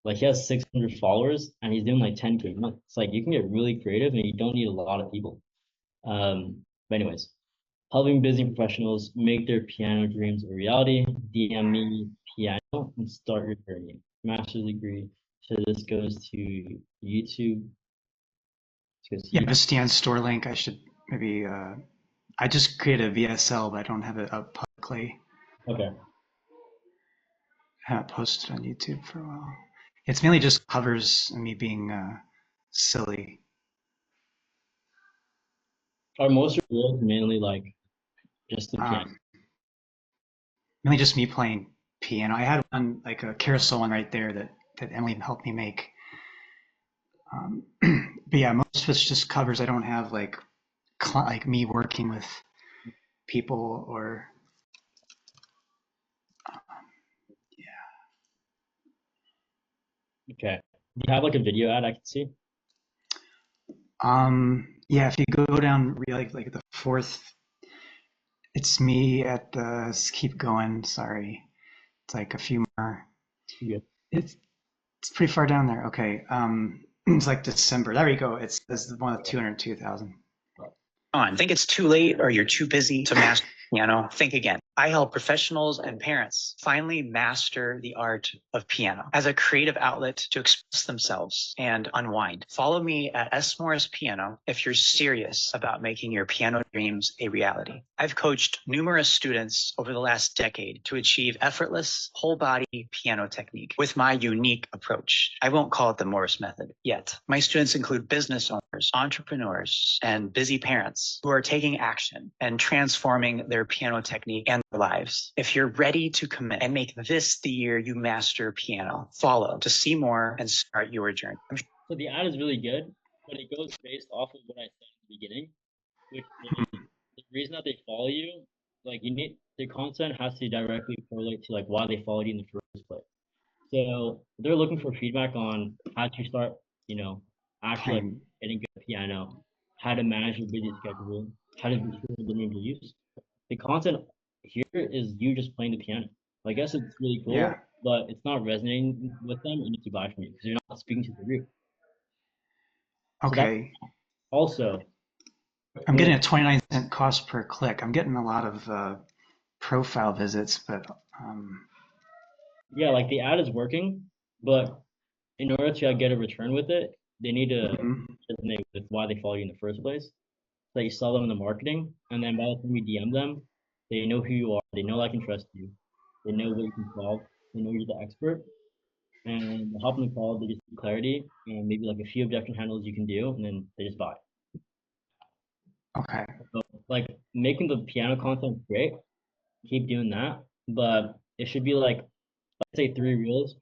Speaker 1: like he has 600 followers, and he's doing like 10K a month. It's like you can get really creative, and you don't need a lot of people. But anyways, helping busy professionals make their piano dreams a reality. DM me piano and start your journey. Master's degree. So this goes to YouTube.
Speaker 7: Yeah, the Stan store link. I should maybe. I just created a VSL, but I don't have it up publicly.
Speaker 1: Okay.
Speaker 7: I haven't posted on YouTube for a while. It's mainly just covers and me being silly.
Speaker 1: Are most of your videos mainly like just the piano?
Speaker 7: Mainly just me playing piano. I had one like a carousel one right there that Emily helped me make. But yeah, most of it's just covers. I don't have like me working with people or
Speaker 1: Okay. Do you have like a video ad I can see?
Speaker 7: yeah, if you go down like the fourth, it's me at the keep going. Sorry, it's like a few more.
Speaker 1: Yeah.
Speaker 7: It's pretty far down there. Okay. It's like December. There we go. It's this is one with 202,000.
Speaker 10: Think it's too late or you're too busy to master piano, think again. I help professionals and parents finally master the art of piano as a creative outlet to express themselves and unwind. Follow me at S. Morris Piano if you're serious about making your piano dreams a reality. I've coached numerous students over the last decade to achieve effortless whole body piano technique with my unique approach. I won't call it the Morris method yet. My students include business owners, entrepreneurs, and busy parents who are taking action and transforming their piano technique and their lives. If you're ready to commit and make this the year you master piano, follow to see more and start your journey.
Speaker 1: So the ad is really good, but it goes based off of what I said at the beginning, which is the reason that they follow you, like you need the content has to directly correlate to like why they followed you in the first place. So they're looking for feedback on how to start, actually like, getting good at piano, how to manage your busy schedule, how to be sure the name to use. The content here is you just playing the piano. I guess it's really cool,
Speaker 7: Yeah.
Speaker 1: but it's not resonating with them and to buy from you because you're not speaking to the group.
Speaker 7: Okay.
Speaker 1: So also,
Speaker 7: I'm getting a 29-cent cost per click. I'm getting a lot of profile visits, but
Speaker 1: yeah, like the ad is working, but in order to get a return with it, they need to resonate with why they follow you in the first place. So you sell them in the marketing, and then by the time you DM them, they know who you are, they know I can trust you, they know what you can solve, they know you're the expert, and the help them solve, they just need clarity and maybe like a few objection handles you can do, and then they just buy.
Speaker 7: Okay.
Speaker 1: So, like making the piano content great, keep doing that, but it should be like, let's say 3 reels.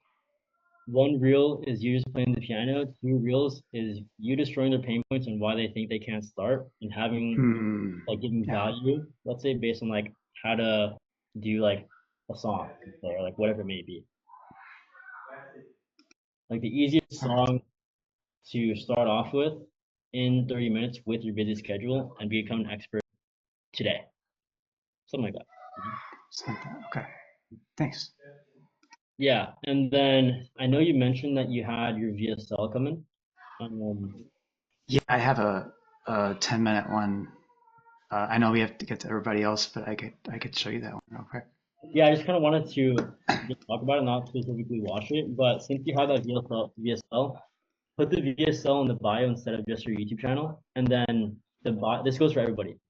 Speaker 1: 1 reel is you just playing the piano. 2 reels is you destroying their pain points and why they think they can't start, and having like giving value, let's say based on like how to do like a song or like whatever it may be. Like the easiest song to start off with in 30 minutes with your busy schedule and become an expert today. Something like that.
Speaker 7: Okay. Thanks.
Speaker 1: Yeah, and then I know you mentioned that you had your VSL coming.
Speaker 7: Yeah, I have a 10-minute one. I know we have to get to everybody else, but I could show you that one real quick.
Speaker 1: Yeah, I just kind of wanted to just talk about it, not specifically watch it. But since you have that VSL, put the VSL in the bio instead of just your YouTube channel, and then the bio. This goes for everybody,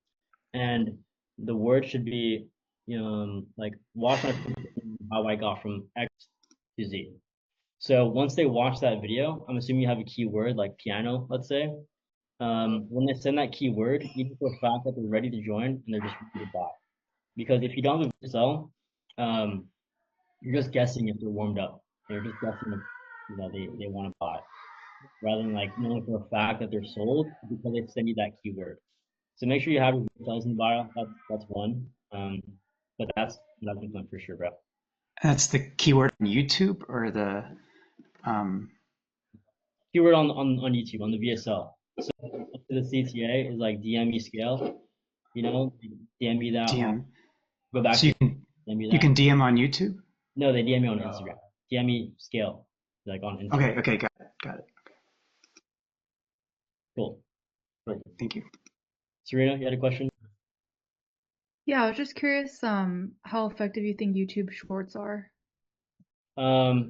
Speaker 1: and the word should be, like watch my how I got from X to Z. So once they watch that video, I'm assuming you have a keyword like piano, let's say. When they send that keyword, even for a fact that they're ready to join and they're just ready to buy. Because if you don't have a VSL, you're just guessing if they're warmed up. They're just guessing if they want to buy, rather than like knowing for a fact that they're sold because they send you that keyword. So make sure you have your VSLs in the bio. That's one. But that's one for sure, bro.
Speaker 7: That's the keyword on YouTube or the
Speaker 1: keyword on YouTube on the VSL. So up to the CTA is like DM me scale, DM me that on,
Speaker 7: DM.
Speaker 1: go back
Speaker 7: So
Speaker 1: to DM me
Speaker 7: you
Speaker 1: that.
Speaker 7: can DM on YouTube?
Speaker 1: No, they DM me on Instagram. DM me scale, like on Instagram.
Speaker 7: Okay, got it.
Speaker 1: Cool.
Speaker 7: Thank you.
Speaker 1: Serena, you had a question?
Speaker 4: Yeah, I was just curious, how effective you think YouTube Shorts are.
Speaker 1: I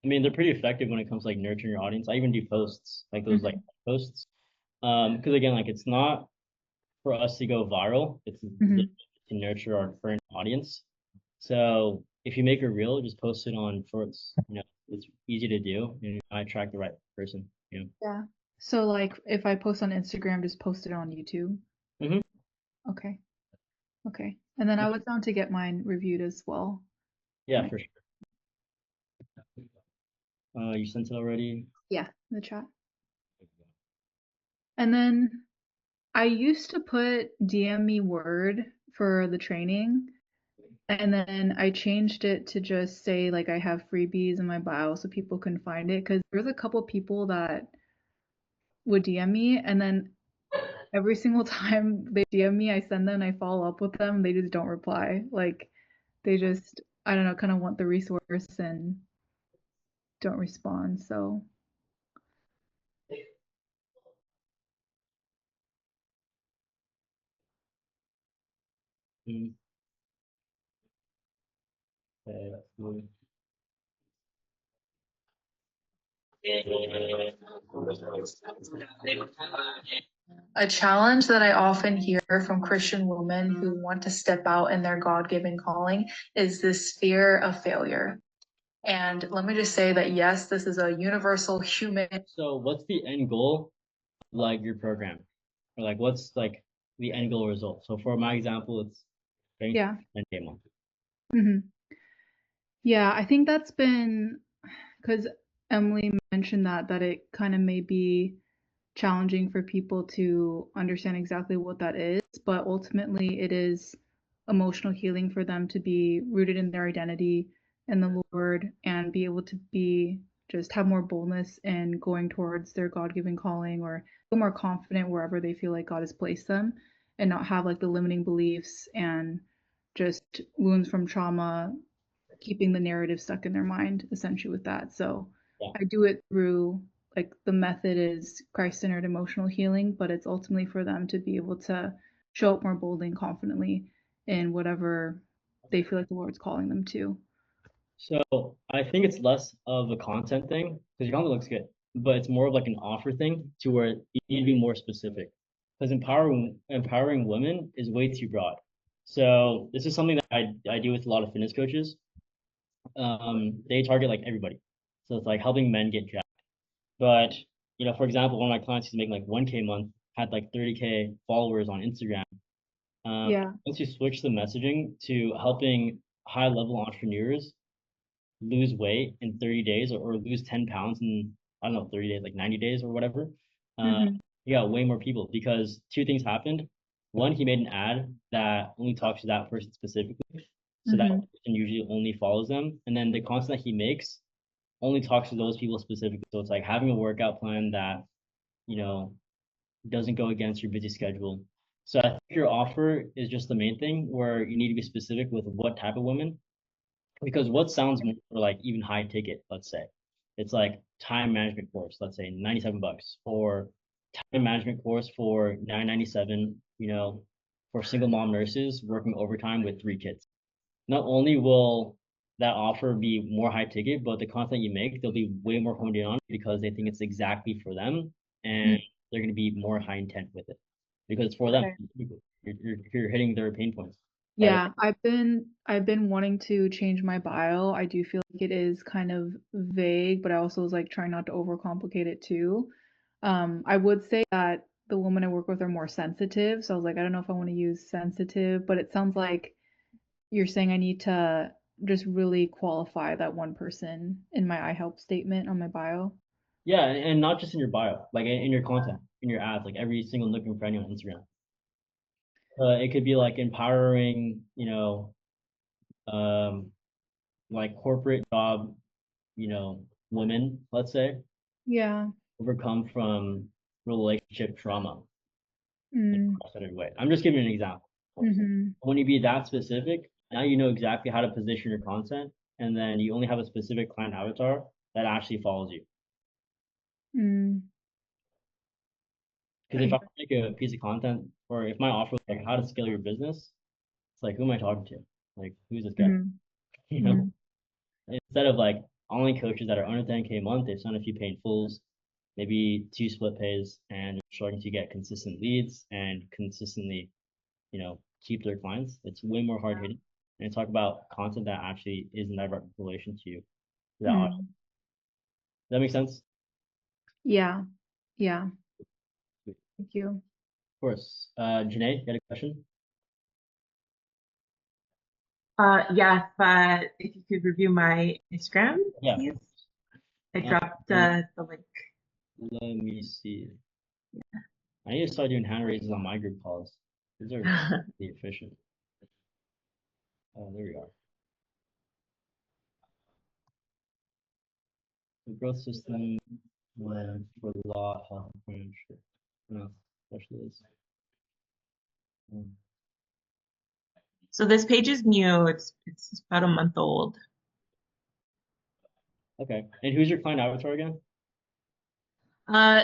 Speaker 1: mean, they're pretty effective when it comes to like nurturing your audience. I even do posts, like those like posts. Because again, like it's not for us to go viral. It's to nurture our current audience. So if you make a reel, just post it on Shorts. It's easy to do, and I attract the right person.
Speaker 4: Yeah. So like if I post on Instagram, just post it on YouTube.
Speaker 1: Mhm.
Speaker 4: Okay. Okay. And then I was down to get mine reviewed as well.
Speaker 1: Yeah, for sure. You sent it already?
Speaker 4: Yeah, in the chat. And then I used to put DM me word for the training, and then I changed it to just say like I have freebies in my bio so people can find it, because there's a couple people that would DM me, and then every single time they DM me, I send them, I follow up with them, they just don't reply. Like they just, I don't know, kind of want the resource and don't respond. So
Speaker 1: Mm. Okay, cool.
Speaker 4: a challenge that I often hear from Christian women who want to step out in their God-given calling is this fear of failure. And let me just say that yes, this is a universal human.
Speaker 1: So what's the end goal of like your program? Or like what's like the end goal result? So for my example, it's
Speaker 4: Yeah.
Speaker 1: 10K a month.
Speaker 4: Yeah, I think that's been because Emily mentioned that it kind of may be challenging for people to understand exactly what that is, but ultimately it is emotional healing for them to be rooted in their identity in the Lord and be able to be just have more boldness in going towards their God-given calling, or feel more confident wherever they feel like God has placed them, and not have like the limiting beliefs and just wounds from trauma keeping the narrative stuck in their mind essentially with that. So
Speaker 1: Yeah.
Speaker 4: I do it through like the method is Christ-centered emotional healing, but it's ultimately for them to be able to show up more boldly and confidently in whatever they feel like the Lord's calling them to.
Speaker 1: So I think it's less of a content thing because your content looks good, but it's more of like an offer thing to where you need to be more specific. Because empowering women is way too broad. So this is something that I do with a lot of fitness coaches. They target like everybody. So it's like helping men get jacked. But for example, one of my clients who's making like 1K a month had like 30K followers on Instagram.
Speaker 4: Yeah.
Speaker 1: Once you switch the messaging to helping high level entrepreneurs lose weight in 30 days or lose 10 pounds in, I don't know, 30 days, like 90 days or whatever, you got way more people because two things happened. One, he made an ad that only talks to that person specifically. So that person usually only follows them. And then the content that he makes only talks to those people specifically. So it's like having a workout plan that, doesn't go against your busy schedule. So I think your offer is just the main thing where you need to be specific with what type of women, because what sounds more like even high ticket, let's say, it's like time management course, let's say 97 bucks, or time management course for 997, for single mom nurses working overtime with 3 kids. Not only will that offer be more high ticket, but the content you make, they'll be way more honed in on because they think it's exactly for them, and they're going to be more high intent with it because it's for them. You're hitting their pain points.
Speaker 4: Yeah, I've been wanting to change my bio. I do feel like it is kind of vague, but I also was like trying not to overcomplicate it too. I would say that the women I work with are more sensitive, so I was like, I don't know if I want to use sensitive, but it sounds like you're saying I need to just really qualify that one person in my I help statement on my bio.
Speaker 1: Yeah, and not just in your bio, like in your content, in your ads, like every single nook and cranny on Instagram. It could be like empowering, like corporate job, women, let's say,
Speaker 4: Yeah.
Speaker 1: overcome from relationship trauma in
Speaker 4: Mm.
Speaker 1: a certain way. I'm just giving you an example.
Speaker 4: Mm-hmm.
Speaker 1: When you be that specific, now you know exactly how to position your content, and then you only have a specific client avatar that actually follows you.
Speaker 4: Mm.
Speaker 1: Because if I make a piece of content, or if my offer is like how to scale your business, it's like, who am I talking to? Like, who's this guy?
Speaker 4: Mm-hmm.
Speaker 1: You know, instead of like only coaches that are under 10K a month, they've signed a few paying fulls, maybe 2 split pays, and starting to get consistent leads and consistently, keep their clients. It's way more hard hitting. And talk about content that actually is in direct relation to you, to that audience.
Speaker 4: Mm.
Speaker 1: Does that make sense?
Speaker 4: Yeah. Yeah.
Speaker 1: Sweet.
Speaker 4: Thank you.
Speaker 1: Of course. Janae, you got a question?
Speaker 6: Yeah, if you could review my Instagram,
Speaker 1: Yeah.
Speaker 6: please. I dropped the link.
Speaker 1: Let me see. I need to start doing hand raises on my group calls. These are really efficient. Oh, there we are. The growth system for law, health, and financial. No, specialist.
Speaker 6: So this page is new. It's about a month old.
Speaker 1: Okay. And who's your client avatar again?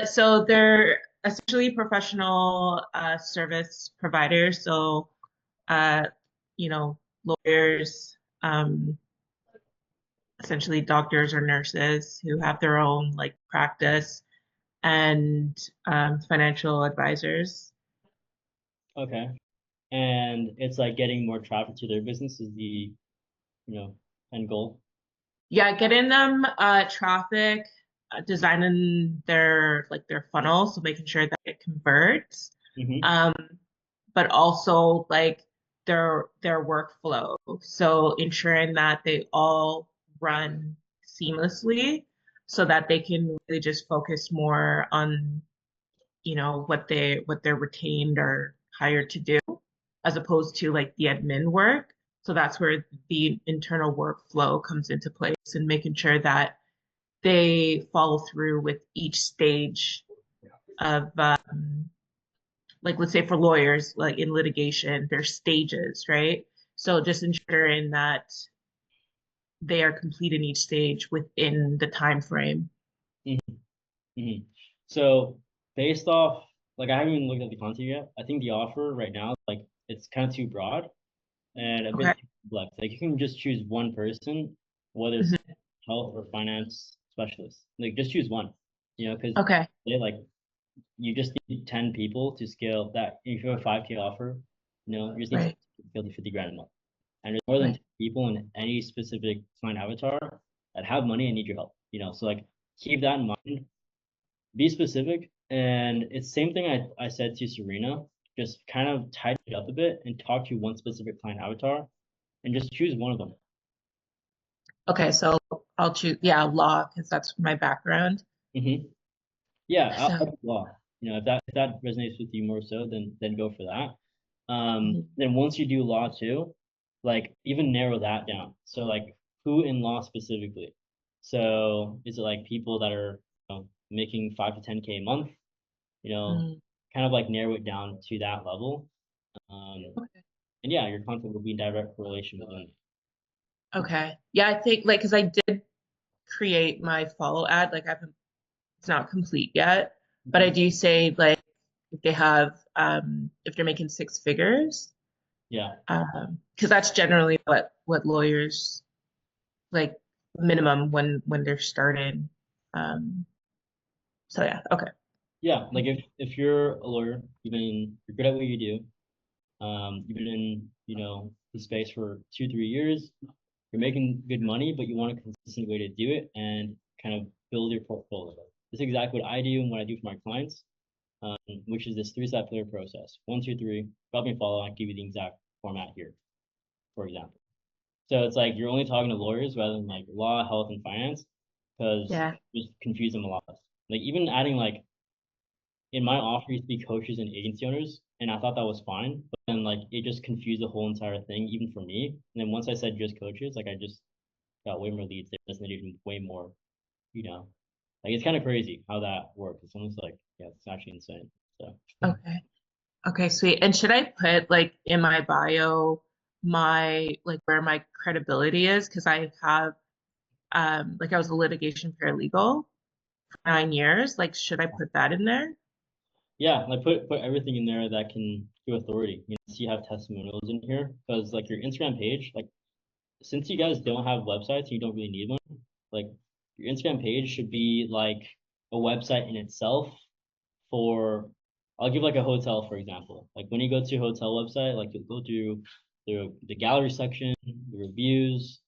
Speaker 6: So they're essentially professional service providers. So, lawyers, essentially doctors or nurses who have their own like practice, and financial advisors.
Speaker 1: Okay. And it's like getting more traffic to their business is the, end goal.
Speaker 6: Yeah, getting them traffic, designing their funnel, so making sure that it converts. But also like their workflow. So ensuring that they all run seamlessly so that they can really just focus more on, what they're retained or hired to do, as opposed to like the admin work. So that's where the internal workflow comes into place, and making sure that they follow through with each stage of, like, let's say for lawyers, like in litigation, there's stages, right? So just ensuring that they are complete in each stage within the time frame.
Speaker 1: So based off, like, I haven't even looked at the content yet. I think the offer right now, like, it's kind of too broad and a bit too complex. Like, you can just choose one person, whether it's health or finance specialist. Like, just choose one, because they like you just need 10 people to scale that. If you have a 5K offer, you just need to scale to 50 grand a month. And there's more than 10 people in any specific client avatar that have money and need your help. So like keep that in mind. Be specific. And it's the same thing I said to Serena. Just kind of tighten it up a bit and talk to one specific client avatar and just choose one of them.
Speaker 6: Okay, so I'll choose, law, because that's my background.
Speaker 1: Yeah, I'll do law. If that resonates with you more so, then go for that. Then once you do law too, like even narrow that down. So like who in law specifically? So is it like people that are making 5 to 10K a month? Kind of like narrow it down to that level. And yeah, your content will be in direct correlation with them.
Speaker 6: Okay. Yeah, I think like, because I did create my follow ad, like it's not complete yet, but I do say like if they have if they're making 6 figures.
Speaker 1: Yeah.
Speaker 6: Because that's generally what lawyers like minimum when they're starting. So yeah, okay.
Speaker 1: Yeah, like if you're a lawyer, you're good at what you do, you've been in, the space for 2, 3 years, you're making good money, but you want a consistent way to do it and kind of build your portfolio. This is exactly what I do and what I do for my clients, which is this 3-step clear process. 1, 2, 3, drop me a follow, I'll give you the exact format here, for example. So it's like you're only talking to lawyers rather than like law, health, and finance, because just confuse them a lot. Like even adding like in my offer used to be coaches and agency owners, and I thought that was fine, but then like it just confused the whole entire thing, even for me. And then once I said just coaches, like I just got way more leads. They resonated way more, Like it's kind of crazy how that works. It's almost like, yeah, it's actually insane. So
Speaker 6: Okay. Okay, sweet. And should I put like in my bio my like where my credibility is? Because I have like I was a litigation paralegal for 9 years. Like, should I put that in there?
Speaker 1: yeah, like put everything in there that can give authority. You know, so you have testimonials in here because like your Instagram page, like since you guys don't have websites, you don't really need one. Like your Instagram page should be like a website in itself for, I'll give like a hotel, for example. Like when you go to a hotel website, like you'll go through the gallery section, the reviews,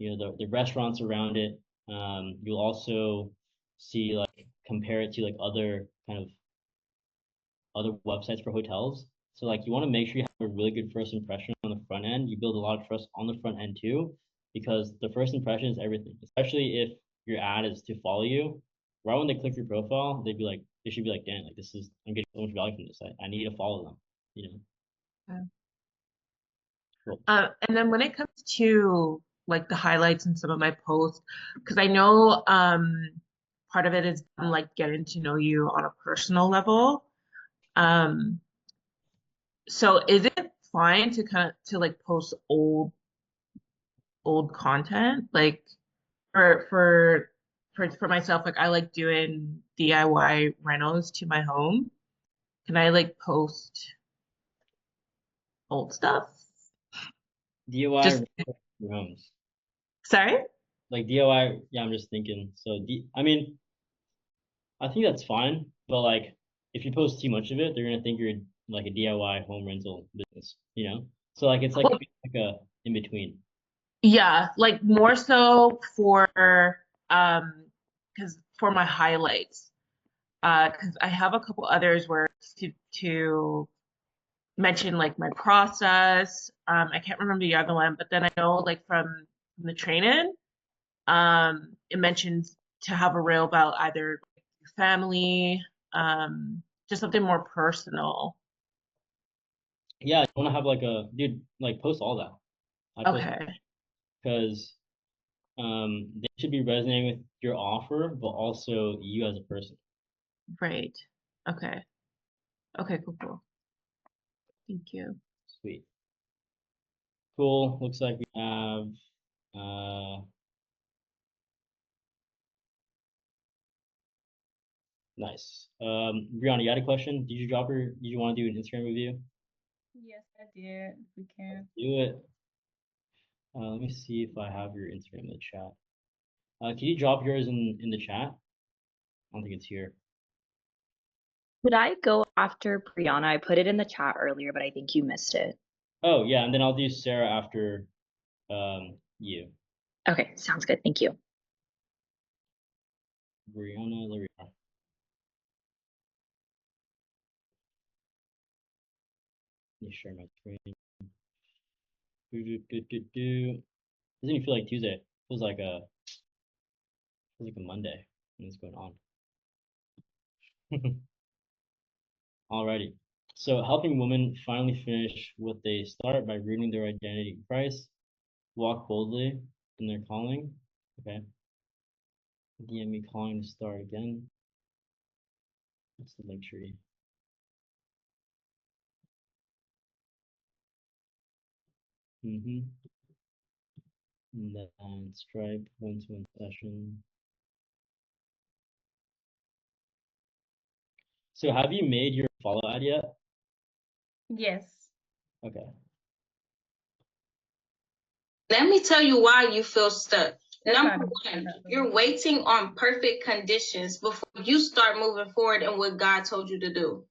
Speaker 1: you know, the restaurants around it. You'll also see like compare it to like other kind of other websites for hotels. So like you want to make sure you have a really good first impression on the front end. You build a lot of trust on the front end too, because the first impression is everything. Especially if your ad is to follow you. Right when they click your profile, they should be like, damn, like this is I'm getting so much value from this. I need to follow them. You know.
Speaker 6: Okay.
Speaker 1: Cool.
Speaker 6: And then when it comes to like the highlights in some of my posts, because I know part of it is like getting to know you on a personal level. So is it fine to kind of to like post old content? Like for myself, like I like doing DIY renos to my home. Can I like post old stuff?
Speaker 1: DIY
Speaker 6: Just
Speaker 1: your homes.
Speaker 6: sorry?
Speaker 1: Like DIY, yeah, I'm just thinking. So I mean, I think that's fine, but like if you post too much of it, they're gonna think you're like a DIY home rental business, you know? So like it's like a in between.
Speaker 6: Yeah, like more so for because for my highlights. Because I have a couple others where to mention like my process. I can't remember the other one, but then I know like from the training, it mentions to have a reel about either your family, just something more personal.
Speaker 1: Yeah, you wanna have like a dude, like post all that. I post
Speaker 6: Okay,
Speaker 1: because they should be resonating with your offer, but also you as a person.
Speaker 6: right. Okay. Okay, cool, cool. Thank you.
Speaker 1: Sweet. Cool. Looks like we have uh nice. Brianna, you had a question? Did you want to do an Instagram review?
Speaker 4: Yes, I did. If we can.
Speaker 1: Do it. Let me see if I have your Instagram in the chat. Can you drop yours in the chat? I don't think it's here.
Speaker 8: Could I go after Brianna? I put it in the chat earlier, but I think you missed it.
Speaker 1: Oh yeah, and then I'll do Sarah after you.
Speaker 8: Okay, sounds good. Thank you.
Speaker 1: Brianna, there we are. Let me share my screen. Doesn't even feel like Tuesday. Feels like a Monday. What's going on? Alrighty. So helping women finally finish what they start by rooting their identity in Christ, walk boldly in their calling. Okay. DM me calling to start again. That's the link tree. And then Stripe one-to-one session. So have you made your follow ad yet?
Speaker 4: Yes.
Speaker 1: Okay.
Speaker 11: Let me tell you why you feel stuck.
Speaker 4: That's
Speaker 11: Number
Speaker 4: fine.
Speaker 11: one, you're waiting on perfect conditions before you start moving forward in what God told you to do.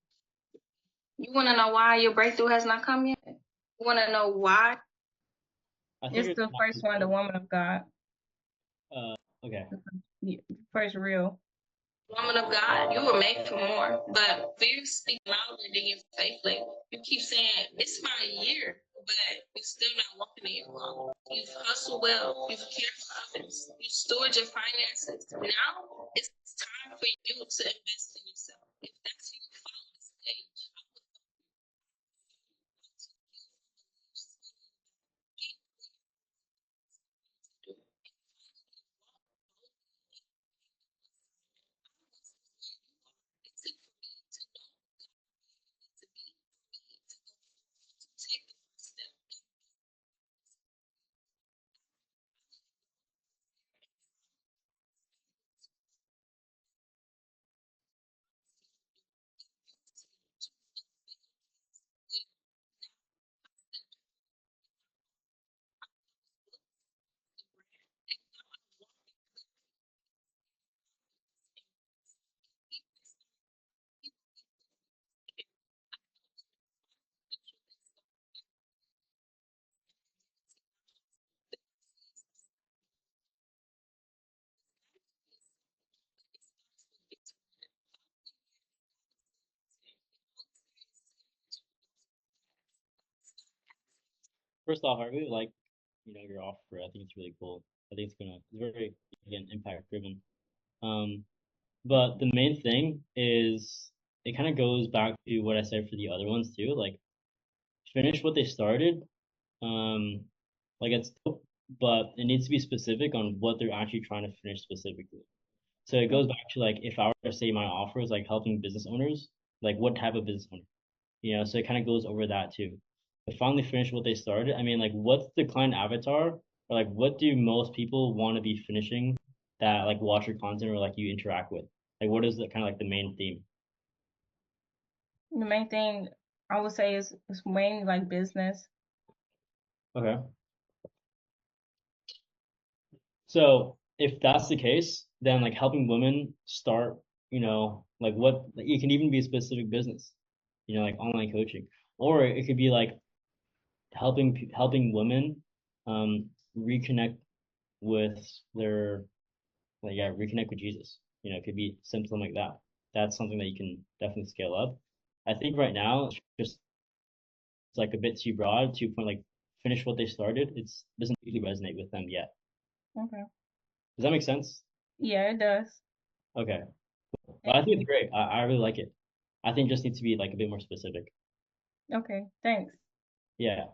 Speaker 11: You want to know why your breakthrough has not come yet? You want to know why?
Speaker 4: It's the first one, the woman of God.
Speaker 1: Okay.
Speaker 4: The first real.
Speaker 11: Woman of God, you were made for more, but fear speaks louder than your faith label. You keep saying, it's my year, but you're still not walking in your call. You've hustled well, you've cared for others, you stored your finances. Now it's time for you to invest in yourself. If that's you, follow this page.
Speaker 1: first off, I really like, your offer. I think it's really cool. I think it's very, again, impact driven. But the main thing is it kind of goes back to what I said for the other ones too. Like, finish what they started. Um, like it's dope, but it needs to be specific on what they're actually trying to finish specifically. So it goes back to like if I were to say my offer is like helping business owners, like what type of business owner? So it kind of goes over that too. But finally finish what they started. I mean, like what's the client avatar? Or like what do most people want to be finishing that like watch your content or like you interact with? Like what is the kind of like the main theme?
Speaker 12: The main thing I would say is mainly like business.
Speaker 1: Okay. So if that's the case, then like helping women start, like what it can even be a specific business, like online coaching, or it could be like helping women reconnect with their reconnect with Jesus. It could be something like that. That's something that you can definitely scale up. I think right now it's like a bit too broad to point like finish what they started. It doesn't really resonate with them yet.
Speaker 12: Okay.
Speaker 1: Does that make sense?
Speaker 12: Yeah, it does.
Speaker 1: Okay. Well, I think it's great. I really like it. I think it just needs to be like a bit more specific.
Speaker 12: Okay, thanks.
Speaker 1: Yeah.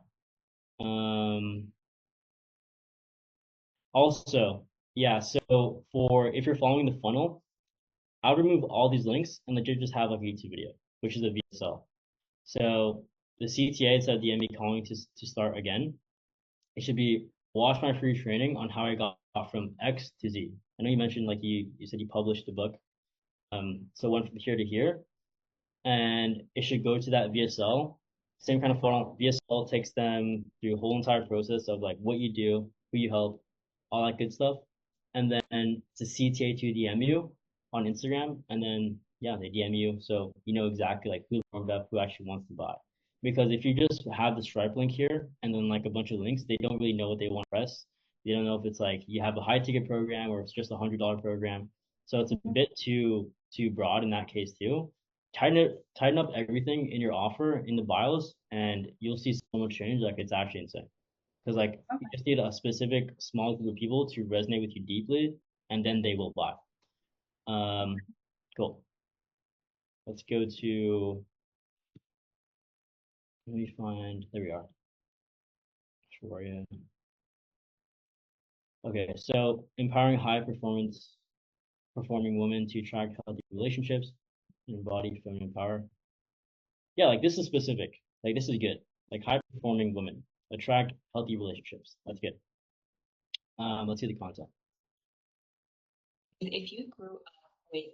Speaker 1: Also, yeah, so for if you're following the funnel, I would remove all these links and legit just have like a YouTube video, which is a VSL. So the CTA said DM me calling to start again. It should be watch my free training on how I got from X to Z. I know you mentioned like you said you published the book. So went from here to here, and it should go to that VSL. Same kind of funnel. VSL takes them through a whole entire process of like what you do, who you help, all that good stuff. And then it's a CTA to DM you on Instagram, and then yeah, they DM you, so you know exactly like who warmed up, who actually wants to buy. Because if you just have the Stripe link here and then like a bunch of links, they don't really know what they want to press. They don't know if it's like you have a high ticket program or it's just $100 program. So it's a bit too broad in that case too. Tighten up everything in your offer in the bios, and you'll see so much change. Like it's actually insane. Because like you just need a specific small group of people to resonate with you deeply, and then they will buy. Cool. Let's go to. Let me find. There we are. Shawaria. Okay, so empowering high performing women to attract healthy relationships, embody feminine power. Yeah, like this is specific. Like this is good. Like high performing women attract healthy relationships. That's good. Let's see the content.
Speaker 13: If you grew up with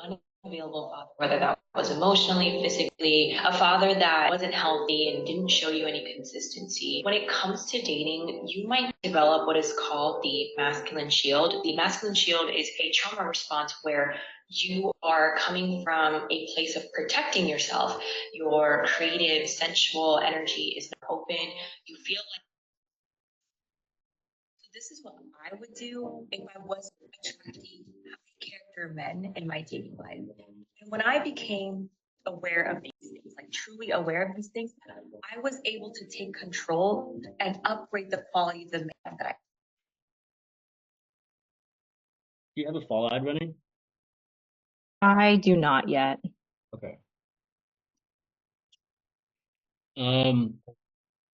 Speaker 13: an unavailable father, whether that was emotionally, physically, a father that wasn't healthy and didn't show you any consistency, when it comes to dating, you might develop what is called the masculine shield. The masculine shield is a trauma response where you are coming from a place of protecting yourself. Your creative, sensual energy is not open. You feel like this is what I would do if I wasn't attracting high character men in my dating life. And when I became aware of these things, like truly aware of these things, I was able to take control and upgrade the quality of the man that I.
Speaker 1: Do you have a follow ad running?
Speaker 8: I do not yet.
Speaker 1: Okay.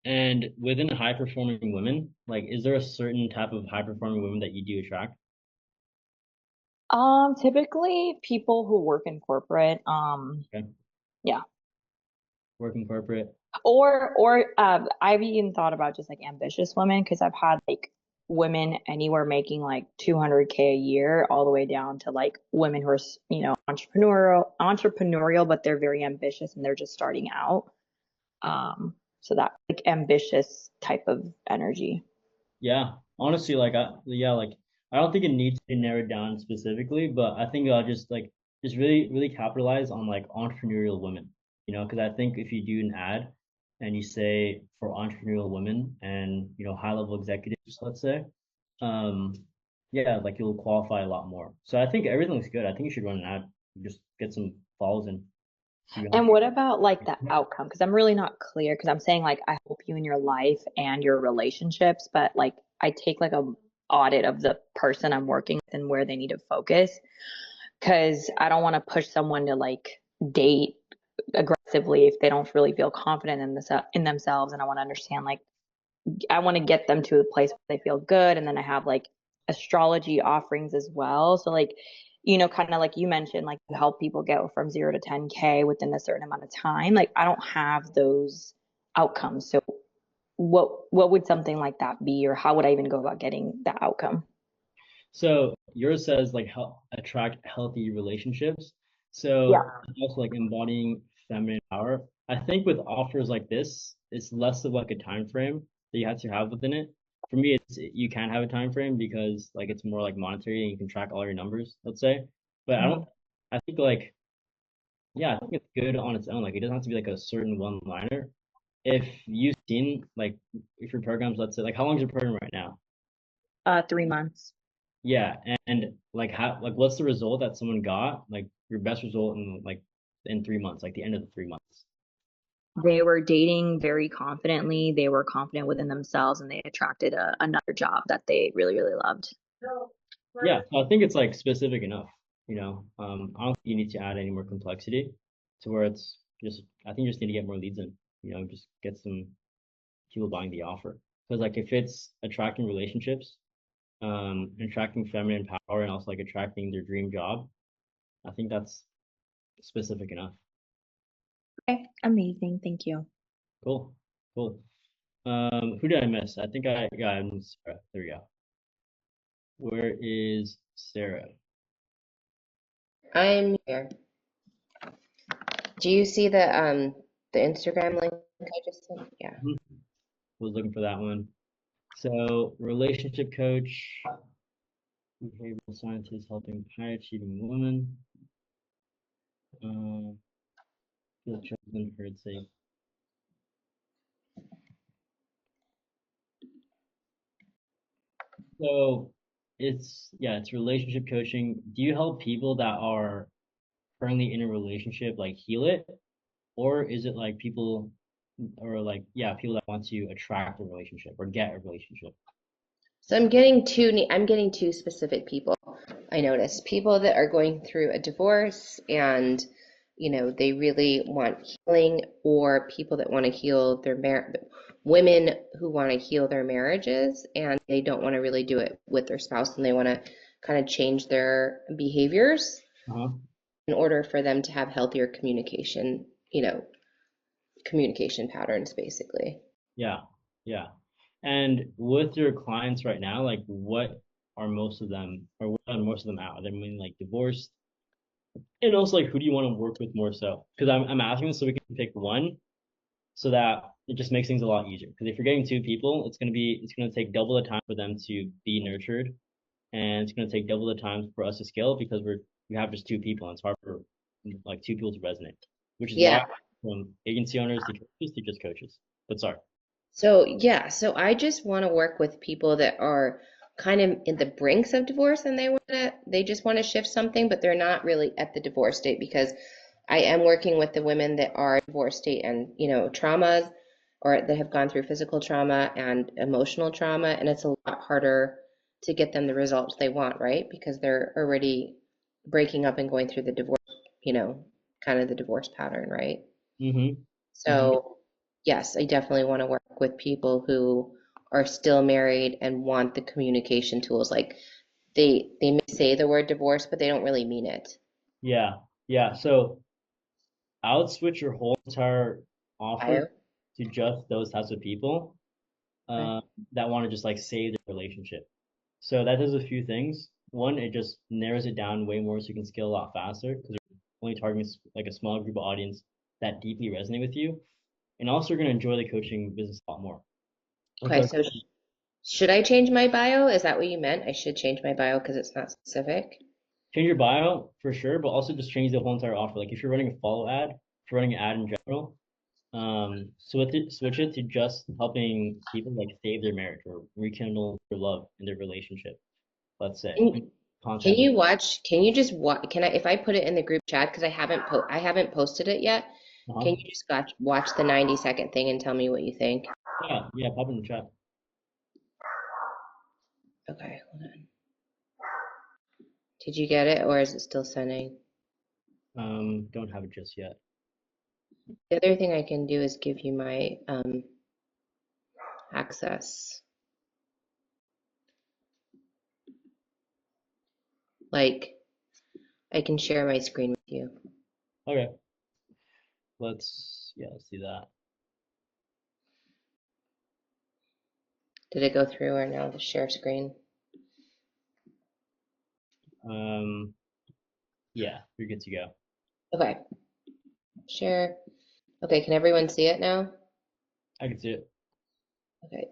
Speaker 1: And within high performing women, like, is there a certain type of high performing women that you do attract?
Speaker 8: Typically people who work in corporate.
Speaker 1: Okay.
Speaker 8: Yeah.
Speaker 1: Work in corporate.
Speaker 8: Or I've even thought about just like ambitious women because I've had like women anywhere making like 200K a year all the way down to like women who are, entrepreneurial, but they're very ambitious and they're just starting out. So that like ambitious type of energy.
Speaker 1: Yeah, honestly, like I don't think it needs to be narrowed down specifically, but I think I'll just really capitalize on like entrepreneurial women, because I think if you do an ad and you say for entrepreneurial women and high level executives, let's say, yeah, like you'll qualify a lot more. So I think everything looks good. I think you should run an ad, just get some follows in. to be
Speaker 8: And
Speaker 1: honest.
Speaker 8: what about like the outcome? Because I'm really not clear. Because I'm saying like I help you in your life and your relationships, but like I take like a audit of the person I'm working with and where they need to focus. Because I don't want to push someone to like date aggressively if they don't really feel confident in this in themselves. And I want to understand like I want to get them to a place where they feel good. And then I have like astrology offerings as well. So like, you know, kind of like you mentioned, like you help people get from 0 to 10K within a certain amount of time. Like I don't have those outcomes. So what would something like that be, or how would I even go about getting that outcome?
Speaker 1: So yours says like help attract healthy relationships. So
Speaker 8: Yeah.
Speaker 1: also like embodying feminine power. I think with offers like this, it's less of like a time frame that you have to have within it. For me, it's you can have a time frame because like it's more like monetary and you can track all your numbers, let's say. But I don't. I think like yeah, I think it's good on its own. Like it doesn't have to be like a certain one liner. If you've seen like if your programs, let's say like how long is your program right now?
Speaker 8: 3 months.
Speaker 1: Yeah, and like how like what's the result that someone got? Like your best result in 3 months, like the end of the 3 months.
Speaker 8: They were dating very confidently. They were confident within themselves and they attracted another job that they really, really loved.
Speaker 1: Yeah, so I think it's like specific enough, you know. I don't think you need to add any more complexity to where it's just I think you just need to get more leads in, you know, just get some people buying the offer. Because like if it's attracting relationships, attracting feminine power and also like attracting their dream job, I think that's specific enough.
Speaker 8: Okay, amazing. Thank you.
Speaker 1: Cool. Cool. Who did I miss? I think I missed Sarah. There we go. Where is Sarah?
Speaker 3: I'm here. Do you see the Instagram link I just sent? Yeah.
Speaker 1: Was looking for that one. So relationship coach, behavioral scientist helping high achieving women. Feel chosen, heard, safe. So it's relationship coaching. Do you help people that are currently in a relationship like heal it? Or is it like people or like people that want to attract a relationship or get a relationship?
Speaker 3: So I'm getting two specific people. I noticed people that are going through a divorce and they really want healing, or people that want to heal their women who want to heal their marriages and they don't want to really do it with their spouse and they want to kind of change their behaviors in order for them to have healthier communication patterns, basically.
Speaker 1: Yeah. And with your clients right now, like what are most of them at? I mean, like divorced, and also like who do you want to work with more so? Because I'm asking so we can pick one, so that it just makes things a lot easier. Because if you're getting two people, it's gonna take double the time for them to be nurtured, and it's gonna take double the time for us to scale because we have just two people, and it's hard for like two people to resonate, which is why from agency owners to coaches to just coaches. But sorry.
Speaker 3: So I just want to work with people that are kind of in the brinks of divorce and they just want to shift something, but they're not really at the divorce state, because I am working with the women that are divorce state and traumas, or that have gone through physical trauma and emotional trauma, and it's a lot harder to get them the results they want, right? Because they're already breaking up and going through the divorce, kind of the divorce pattern, right? So yes, I definitely want to work with people who are still married and want the communication tools. Like they may say the word divorce, but they don't really mean it.
Speaker 1: Yeah. So I would switch your whole entire offer to just those types of people that want to just like save their relationship. So that does a few things. One, it just narrows it down way more so you can scale a lot faster because you're only targeting like a small group of audience that deeply resonate with you. And also you're going to enjoy the coaching business a lot more.
Speaker 3: Okay, so should I change my bio? Is that what you meant? I should change my bio because it's not specific.
Speaker 1: Change your bio for sure, but also just change the whole entire offer. Like if you're running a follow ad, if you're running an ad in general, switch it to just helping people like save their marriage or rekindle their love in their relationship, let's say. content.
Speaker 3: Can you just watch? Can I, if I put it in the group chat, because I haven't posted it yet. Can you just watch the 90-second thing and tell me what you think?
Speaker 1: Yeah, pop in the chat.
Speaker 3: Okay, hold on. Did you get it, or is it still sending?
Speaker 1: Don't have it just yet.
Speaker 3: The other thing I can do is give you my access. Like, I can share my screen with you.
Speaker 1: Okay. Let's see that.
Speaker 3: Did it go through or no, the share screen?
Speaker 1: Yeah, you're good to go.
Speaker 3: Okay. Share. Okay, can everyone see it now?
Speaker 1: I can see it.
Speaker 3: Okay.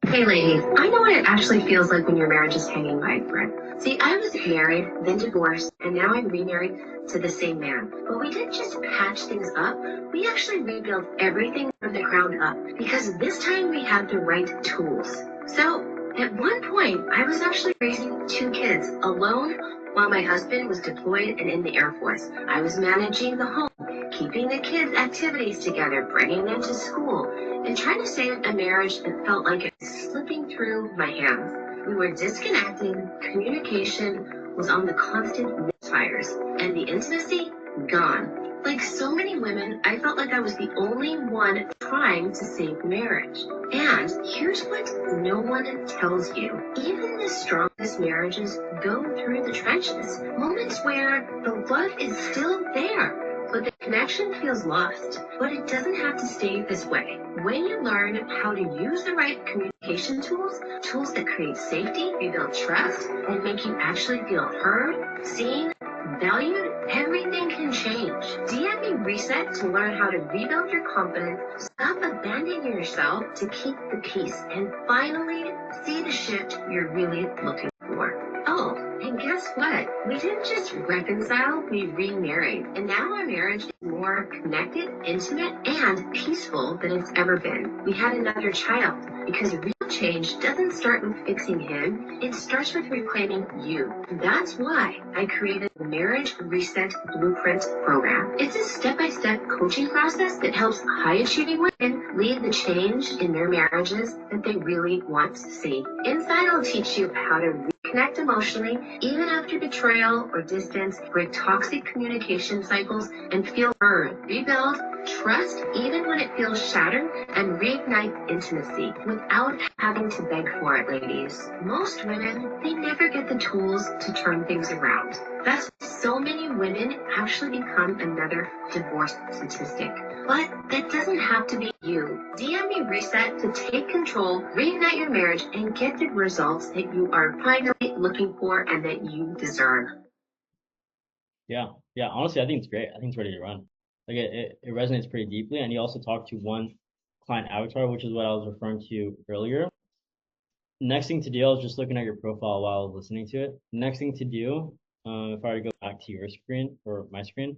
Speaker 14: Hey ladies, I know what it actually feels like when your marriage is hanging by a thread. See, I was married, then divorced, and now I'm remarried to the same man. But we didn't just patch things up, we actually rebuilt everything from the ground up because this time we had the right tools. So, at one point, I was actually raising 2 kids alone while my husband was deployed and in the Air Force. I was managing the home, keeping the kids' activities together, bringing them to school, and trying to save a marriage that felt like it was slipping through my hands. We were disconnected, communication was on the constant misfires, and the intimacy gone. Like so many women, I felt like I was the only one trying to save the marriage. And here's what no one tells you. Even the strongest marriages go through the trenches. Moments where the love is still there, but the connection feels lost. But it doesn't have to stay this way. When you learn how to use the right communication tools, tools that create safety, rebuild trust, and make you actually feel heard, seen, valued, everything can change. DM me Reset to learn how to rebuild your confidence, stop abandoning yourself to keep the peace, and finally see the shift you're really looking for. Oh, and guess what? We didn't just reconcile, we remarried. And now our marriage is more connected, intimate, and peaceful than it's ever been. We had another child because real change doesn't start with fixing him, it starts with reclaiming you. That's why I created the Marriage Reset Blueprint program. It's a step-by-step coaching process that helps high-achieving women lead the change in their marriages that they really want to see. Inside, I'll teach you how to reconnect emotionally, even after betrayal or distance, break toxic communication cycles, and feel heard. Rebuild trust even when it feels shattered, and reignite intimacy without having to beg for it, ladies. Most women, they never get the tools to turn things around. That's why so many women actually become another divorce statistic. But that doesn't have to be you. DM me Reset to take control, reignite your marriage, and get the results that you are finally looking for and that you deserve.
Speaker 1: Yeah. Honestly, I think it's great. I think it's ready to run. Like it resonates pretty deeply. And you also talked to one client avatar, which is what I was referring to earlier. Next thing to do, I was just looking at your profile while I was listening to it. Next thing to do, if I were to go back to your screen or my screen,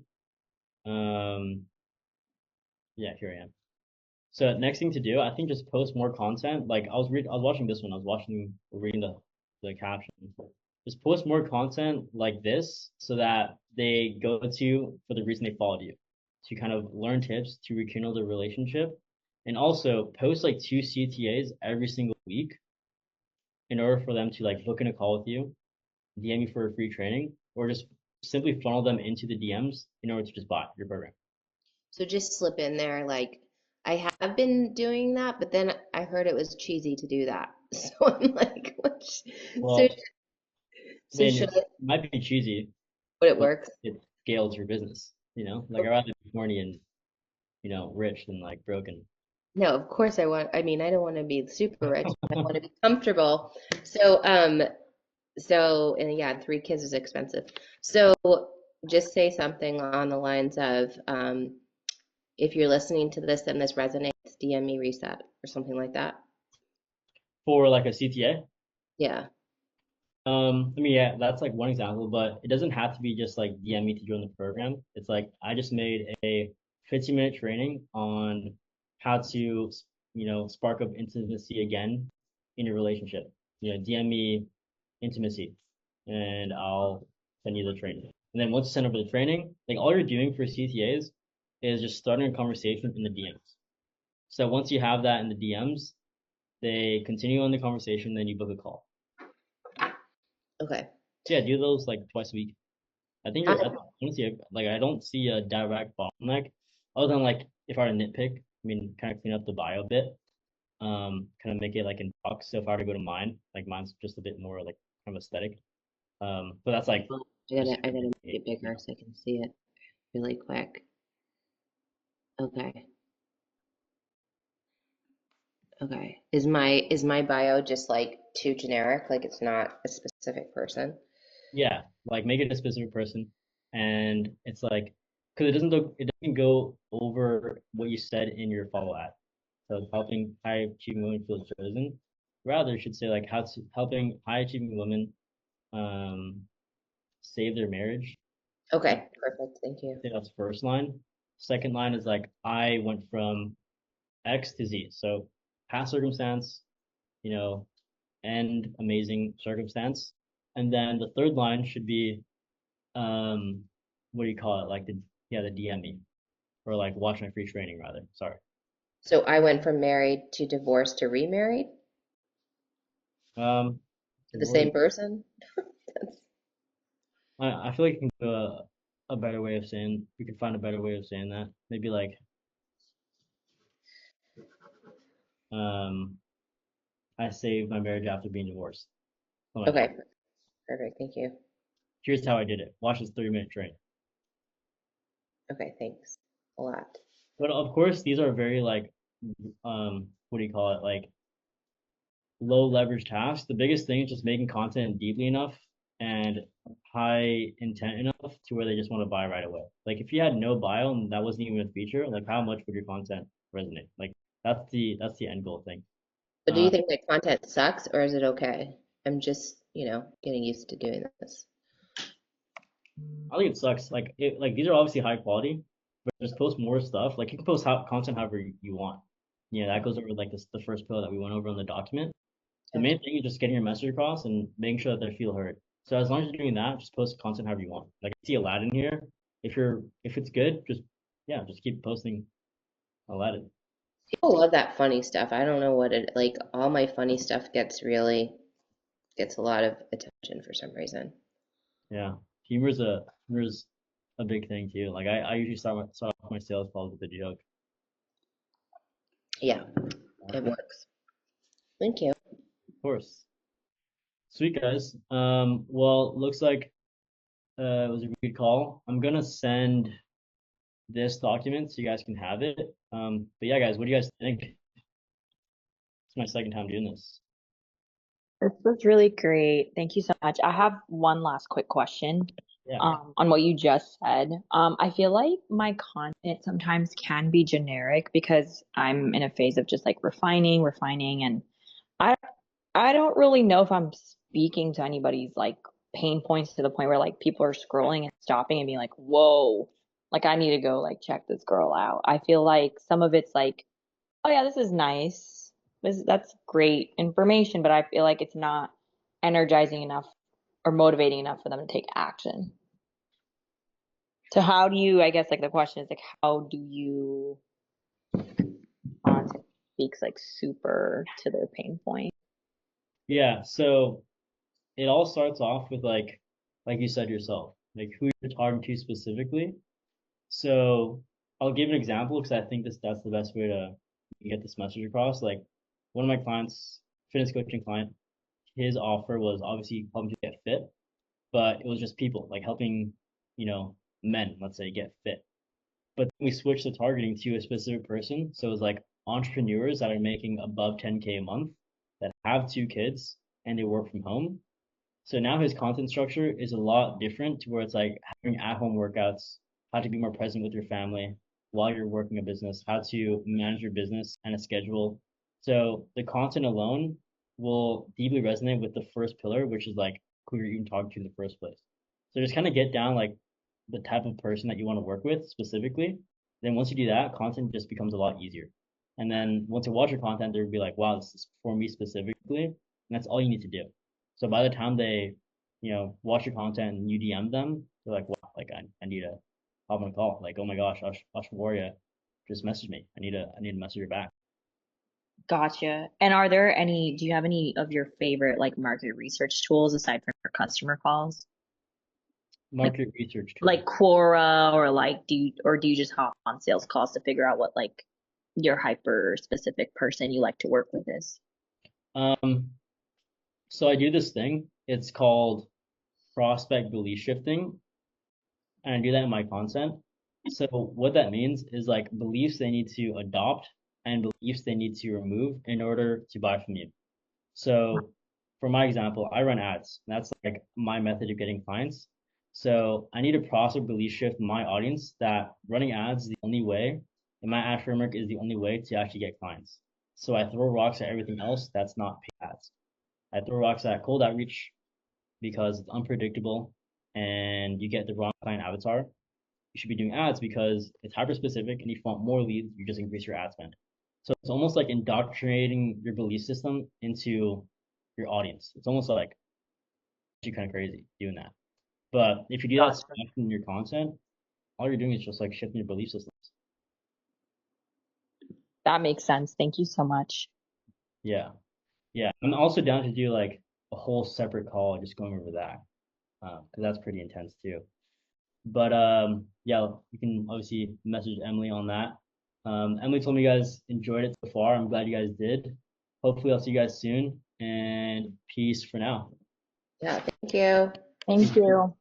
Speaker 1: yeah, here I am. So next thing to do, I think just post more content. Like I was watching this one. I was reading the caption. Just post more content like this so that they go to for the reason they followed you, to kind of learn tips to rekindle the relationship, and also post like 2 CTAs every single week in order for them to like book in a call with you, DM you for a free training, or just simply funnel them into the DMs in order to just buy your program.
Speaker 3: So just slip in there, like, I have been doing that, but then I heard it was cheesy to do that. So I'm like,
Speaker 1: Well,
Speaker 3: should
Speaker 1: it might be cheesy,
Speaker 3: but it works.
Speaker 1: It scales your business, Like I'd rather be horny and, rich than like broken.
Speaker 3: No, of course I don't want to be super rich. I want to be comfortable. So, and yeah, 3 kids is expensive. So just say something on the lines of, if you're listening to this and this resonates, DM me Reset or something like that.
Speaker 1: For like a CTA?
Speaker 3: Yeah.
Speaker 1: Yeah, that's like one example, but it doesn't have to be just like DM me to join the program. It's like I just made a 15-minute training on how to, spark up intimacy again in your relationship. DM me intimacy, and I'll send you the training. And then once you send over the training, like all you're doing for CTAs is just starting a conversation in the DMs. So once you have that in the DMs, they continue on the conversation, then you book a call.
Speaker 3: Okay.
Speaker 1: Yeah, do those like twice a week. I think honestly, like I don't see a direct bottleneck other than like if I were to nitpick, I mean, kind of clean up the bio a bit, kind of make it like in box. So if I were to go to mine, like mine's just a bit more like kind of aesthetic. But that's like
Speaker 3: I gotta make it bigger so I can see it really quick. Okay. Okay. Is my bio just like too generic? Like it's not a specific person?
Speaker 1: yeah, like make it a specific person, and it's like because it doesn't go over what you said in your follow ad. So helping high achieving women feel chosen. Rather, it should say like helping high achieving women save their marriage.
Speaker 3: Okay, perfect. Thank you.
Speaker 1: I think that's first line. Second line is like I went from X to Z. So past circumstance, you know, and amazing circumstance. And then the third line should be what do you call it? Like the DM me. Or like watch my free training rather. Sorry.
Speaker 3: So I went from married to divorced to remarried
Speaker 1: Um
Speaker 3: to the same person?
Speaker 1: I feel like you can go a better way of saying we can find a better way of saying that. Maybe like I saved my marriage after being divorced. Something like
Speaker 3: Okay,
Speaker 1: that.
Speaker 3: perfect. Thank you.
Speaker 1: Here's how I did it. Watch this 3-minute training.
Speaker 3: Okay, thanks a lot.
Speaker 1: But of course, these are very like what do you call it? Like low leverage tasks. The biggest thing is just making content deeply enough and high intent enough to where they just want to buy right away. Like if you had no bio and that wasn't even a feature, like how much would your content resonate? Like that's the end goal thing.
Speaker 3: But do you think my content sucks or is it okay? I'm just, getting used to doing this.
Speaker 1: I think it sucks. Like these are obviously high quality, but just post more stuff. Like you can post content however you want. Yeah, that goes over like the first pillar that we went over in the document. The main thing is just getting your message across and making sure that they feel heard. So as long as you're doing that, just post content however you want. Like I see Aladdin here. If it's good, just keep posting Aladdin.
Speaker 3: People love that funny stuff. I don't know what it like. All my funny stuff gets a lot of attention for some reason.
Speaker 1: Yeah, humor's a big thing too. Like I usually start off my sales calls with a joke.
Speaker 3: Yeah, it works. Thank you.
Speaker 1: Of course. Sweet guys. Well, looks like it was a good call. I'm gonna send this document so you guys can have it. But yeah, guys, what do you guys think? It's my second time doing this.
Speaker 8: This was really great. Thank you so much. I have one last quick question.
Speaker 1: Yeah.
Speaker 8: On what you just said. I feel like my content sometimes can be generic because I'm in a phase of just like refining, and I don't really know if I'm speaking to anybody's like pain points to the point where like people are scrolling and stopping and being like, whoa, like I need to go like check this girl out. I feel like some of it's like, oh yeah, this is nice. That's great information, but I feel like it's not energizing enough or motivating enough for them to take action. So how do you, I guess like the question is like, how do you content speaks like super to their pain point?
Speaker 1: Yeah, so it all starts off with like you said yourself, like who you're talking to specifically. So I'll give an example because I think that's the best way to get this message across. Like one of my clients, fitness coaching client, his offer was obviously helping to get fit, but it was just people like helping, men, let's say, get fit. But we switched the targeting to a specific person. So it was like entrepreneurs that are making above 10K a month that have 2 kids and they work from home. So now his content structure is a lot different to where it's like having at-home workouts, how to be more present with your family while you're working a business, how to manage your business and a schedule. So the content alone will deeply resonate with the first pillar, which is like who you're even talking to in the first place. So just kind of get down like the type of person that you want to work with specifically. Then once you do that, content just becomes a lot easier. And then once you watch your content, they'll be like, wow, this is for me specifically. And that's all you need to do. So by the time they, watch your content and you DM them, they're like, wow, like I need to hop on a call. Like, oh my gosh, Ashwarya just messaged me. I need to message her back.
Speaker 8: Gotcha. And do you have any of your favorite like market research tools aside from your customer calls?
Speaker 1: Market research tools.
Speaker 8: Like Quora, or do you just hop on sales calls to figure out what like your hyper specific person you like to work with is?
Speaker 1: So I do this thing. It's called prospect belief shifting, and I do that in my content. So what that means is like beliefs they need to adopt and beliefs they need to remove in order to buy from you. So for my example, I run ads. That's like my method of getting clients. So I need to prospect belief shift my audience that running ads is the only way, and my ad framework is the only way to actually get clients. So I throw rocks at everything else that's not paid ads. I throw rocks at cold outreach because it's unpredictable and you get the wrong client avatar. You should be doing ads because it's hyper specific, and if you want more leads, you just increase your ad spend. So it's almost like indoctrinating your belief system into your audience. It's almost like actually kind of crazy doing that. But if you do that in your content, all you're doing is just like shifting your belief systems.
Speaker 8: That makes sense. Thank you so much.
Speaker 1: Yeah. I'm also down to do like a whole separate call just going over that, because that's pretty intense too. But yeah, you can obviously message Emily on that. Emily told me you guys enjoyed it so far. I'm glad you guys did. Hopefully I'll see you guys soon, and peace for now.
Speaker 9: Yeah, thank you.
Speaker 8: Thank you.